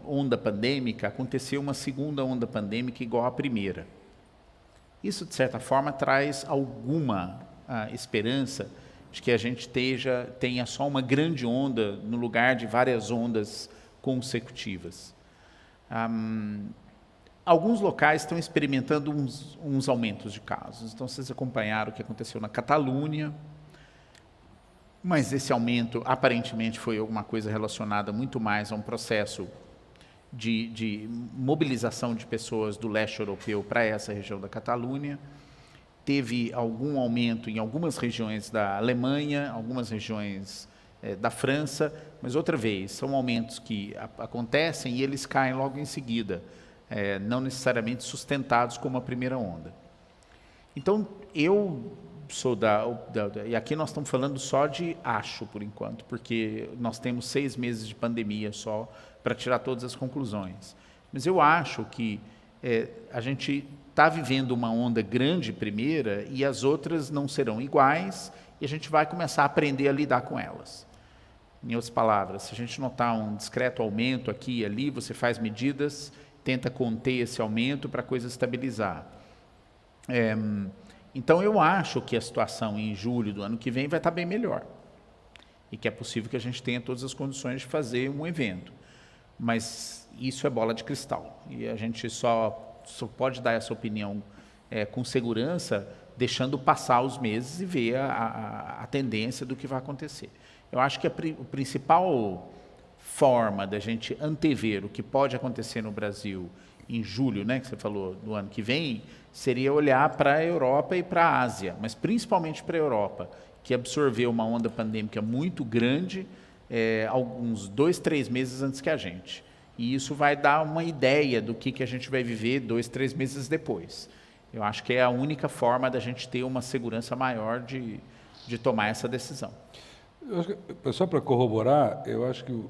onda pandêmica, aconteceu uma segunda onda pandêmica igual à primeira. Isso, de certa forma, traz alguma esperança de que a gente tenha só uma grande onda no lugar de várias ondas consecutivas. Alguns locais estão experimentando uns aumentos de casos. Então, vocês acompanharam o que aconteceu na Catalunha, mas esse aumento, aparentemente, foi alguma coisa relacionada muito mais a um processo de mobilização de pessoas do leste europeu para essa região da Catalunha. Teve algum aumento em algumas regiões da Alemanha, algumas regiões da França, mas, outra vez, são aumentos que acontecem e eles caem logo em seguida, não necessariamente sustentados como a primeira onda. Então, eu sou e aqui nós estamos falando só de acho, por enquanto, porque nós temos 6 meses de pandemia só para tirar todas as conclusões. Mas eu acho que a gente está vivendo uma onda grande primeira e as outras não serão iguais e a gente vai começar a aprender a lidar com elas. Em outras palavras, se a gente notar um discreto aumento aqui e ali, você faz medidas, tenta conter esse aumento para a coisa estabilizar. Então, eu acho que a situação em julho do ano que vem vai estar bem melhor. E que é possível que a gente tenha todas as condições de fazer um evento. Mas isso é bola de cristal. E a gente só pode dar essa opinião com segurança, deixando passar os meses e ver a tendência do que vai acontecer. Eu acho que a principal forma da gente antever o que pode acontecer no Brasil em julho, né, que você falou, do ano que vem, seria olhar para a Europa e para a Ásia, mas principalmente para a Europa, que absorveu uma onda pandêmica muito grande, alguns 2, 3 meses antes que a gente. E isso vai dar uma ideia do que a gente vai viver 2, 3 meses depois. Eu acho que é a única forma da gente ter uma segurança maior de tomar essa decisão. Só para corroborar, eu acho que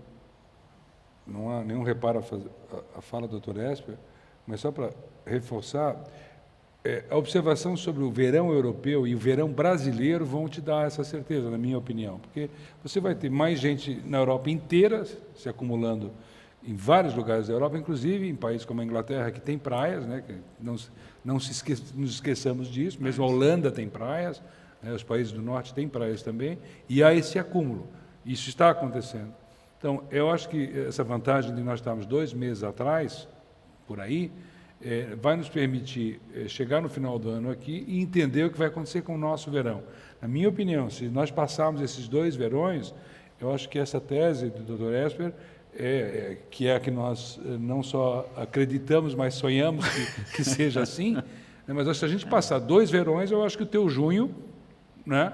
não há nenhum reparo a fala do Dr. Esper, mas só para reforçar, a observação sobre o verão europeu e o verão brasileiro vão te dar essa certeza, na minha opinião, porque você vai ter mais gente na Europa inteira se acumulando em vários lugares da Europa, inclusive em países como a Inglaterra, que tem praias, né, que nos esqueçamos disso, mesmo a Holanda tem praias, né, os países do norte têm praias também, e há esse acúmulo. Isso está acontecendo. Então, eu acho que essa vantagem de nós estarmos 2 meses atrás, por aí, vai nos permitir chegar no final do ano aqui e entender o que vai acontecer com o nosso verão. Na minha opinião, se nós passarmos esses 2 verões, eu acho que essa tese do Dr. Esper, que é a que nós não só acreditamos, mas sonhamos que seja assim, né, mas se a gente passar 2 verões, eu acho que o teu junho, né,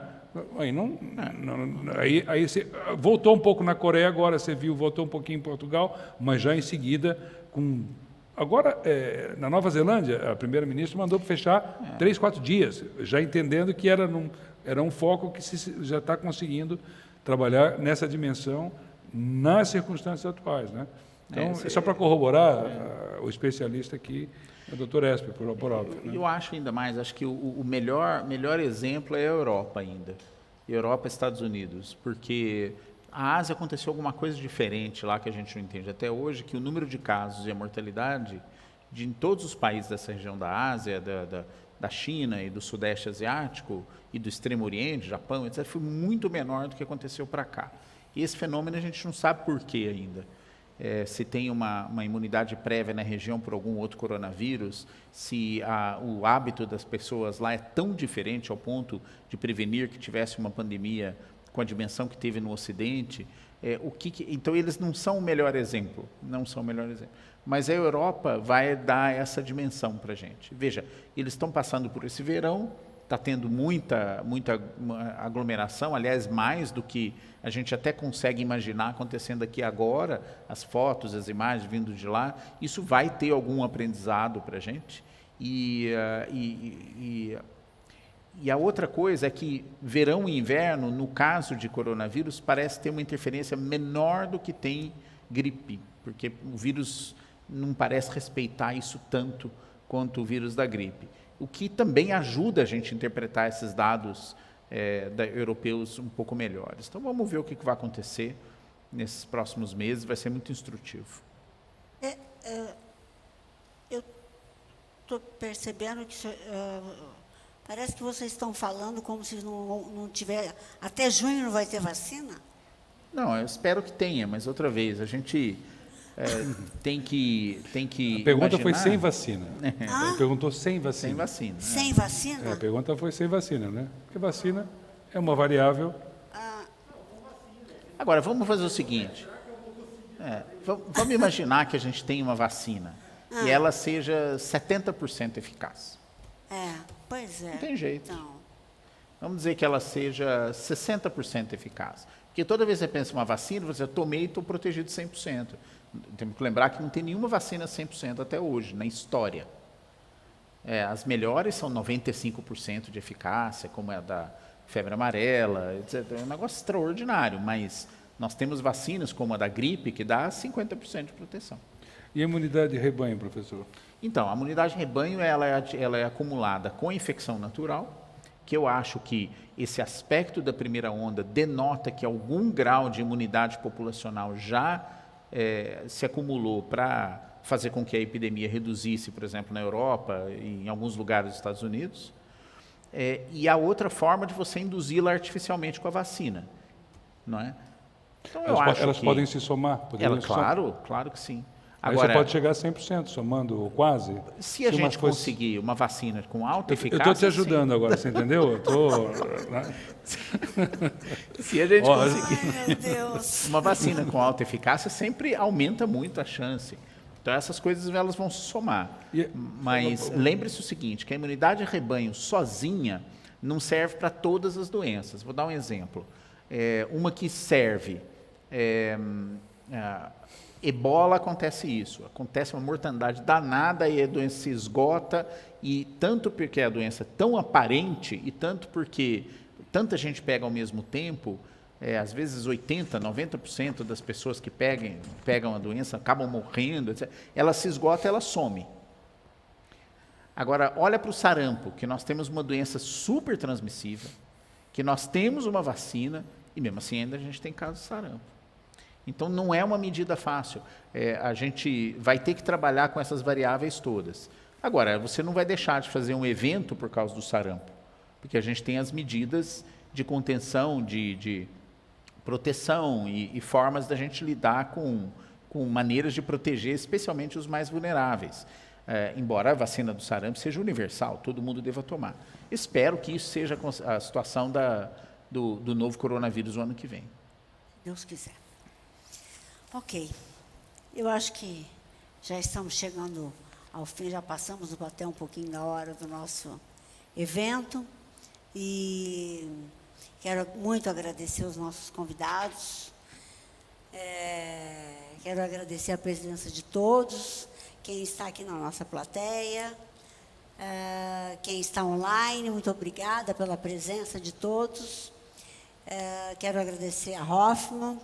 aí você voltou um pouco na Coreia, agora você viu, voltou um pouquinho em Portugal, mas já em seguida agora, na Nova Zelândia, a primeira-ministra mandou fechar 3, 4 dias, já entendendo que era um foco que já está conseguindo trabalhar nessa dimensão nas circunstâncias atuais, né? Então, só para corroborar, o especialista aqui é o Dr. Esper, por óbvio. Né? Eu acho ainda mais, acho que o melhor exemplo é a Europa ainda. Europa e Estados Unidos, porque a Ásia aconteceu alguma coisa diferente lá que a gente não entende até hoje, que o número de casos e a mortalidade em todos os países dessa região da Ásia, da China e do Sudeste Asiático e do Extremo Oriente, Japão, etc., foi muito menor do que aconteceu para cá. E esse fenômeno a gente não sabe por quê ainda. Se tem uma imunidade prévia na região por algum outro coronavírus, se o hábito das pessoas lá é tão diferente ao ponto de prevenir que tivesse uma pandemia com a dimensão que teve no Ocidente, então eles não são o melhor exemplo, mas a Europa vai dar essa dimensão para a gente. Veja, eles estão passando por esse verão, está tendo muita aglomeração, aliás, mais do que a gente até consegue imaginar acontecendo aqui agora, as fotos, as imagens vindo de lá, isso vai ter algum aprendizado para a gente. E a outra coisa é que verão e inverno, no caso de coronavírus, parece ter uma interferência menor do que tem gripe, porque o vírus não parece respeitar isso tanto quanto o vírus da gripe. O que também ajuda a gente a interpretar esses dados europeus um pouco melhores. Então, vamos ver o que vai acontecer nesses próximos meses, vai ser muito instrutivo. Eu estou percebendo que parece que vocês estão falando como se não tiver... Até junho não vai ter vacina? Não, eu espero que tenha, mas outra vez, a gente... tem que A pergunta imaginar... foi sem vacina. Ele perguntou sem vacina. Sem vacina. Sem vacina? A pergunta foi sem vacina, né? Porque vacina é uma variável. Agora, vamos fazer o seguinte. Vamos imaginar que a gente tem uma vacina e ela seja 70% eficaz. Pois é. Não tem jeito. Não. Vamos dizer que ela seja 60% eficaz. Porque toda vez que você pensa em uma vacina, você tomei e estou protegido 100%. Temos que lembrar que não tem nenhuma vacina 100% até hoje, na história. As melhores são 95% de eficácia, como a da febre amarela, etc. É um negócio extraordinário, mas nós temos vacinas como a da gripe, que dá 50% de proteção. E a imunidade de rebanho, professor? Então, a imunidade de rebanho ela é acumulada com a infecção natural, porque eu acho que esse aspecto da primeira onda denota que algum grau de imunidade populacional já se acumulou para fazer com que a epidemia reduzisse, por exemplo, na Europa e em alguns lugares dos Estados Unidos. E a outra forma de você induzi-la artificialmente com a vacina, não é? Então, elas podem se somar? Claro que sim. Agora, você pode chegar a 100%, somando ou quase? Se a gente conseguir uma vacina com alta eficácia... Eu estou te ajudando agora, você entendeu? Se a gente conseguir meu Deus. uma vacina com alta eficácia, sempre aumenta muito a chance. Então, essas coisas elas vão se somar. Mas lembre-se o seguinte, que a imunidade de rebanho sozinha não serve para todas as doenças. Vou dar um exemplo. Uma que serve... Ebola acontece isso, acontece uma mortandade danada e a doença se esgota, e tanto porque a doença é tão aparente e tanto porque tanta gente pega ao mesmo tempo, às vezes 80%, 90% das pessoas que pegam a doença acabam morrendo, etc. Ela se esgota, ela some. Agora, olha para o sarampo, que nós temos uma doença super transmissível, que nós temos uma vacina, e mesmo assim ainda a gente tem casos de sarampo. Então, não é uma medida fácil. A gente vai ter que trabalhar com essas variáveis todas. Agora, você não vai deixar de fazer um evento por causa do sarampo, porque a gente tem as medidas de contenção, de proteção e formas da gente lidar com maneiras de proteger, especialmente os mais vulneráveis. Embora a vacina do sarampo seja universal, todo mundo deva tomar. Espero que isso seja a situação do novo coronavírus no ano que vem. Deus quiser. Ok, eu acho que já estamos chegando ao fim, já passamos até um pouquinho da hora do nosso evento, e quero muito agradecer os nossos convidados, quero agradecer a presença de todos, quem está aqui na nossa plateia, quem está online, muito obrigada pela presença de todos, quero agradecer a Hoffmann,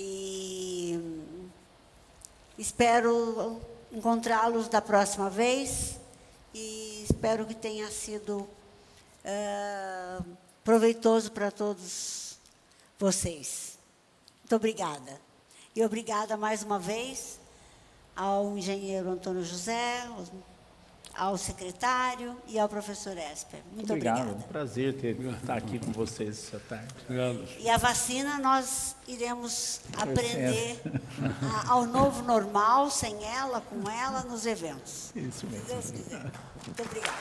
e espero encontrá-los da próxima vez e espero que tenha sido proveitoso para todos vocês. Muito obrigada. E obrigada mais uma vez ao engenheiro Antônio José, ao secretário e ao professor Esper. Muito obrigada. É um prazer estar aqui com vocês essa tarde. Obrigado. E a vacina nós iremos aprender ao novo normal, sem ela, com ela, nos eventos. Isso mesmo. Se Deus quiser. Muito obrigada.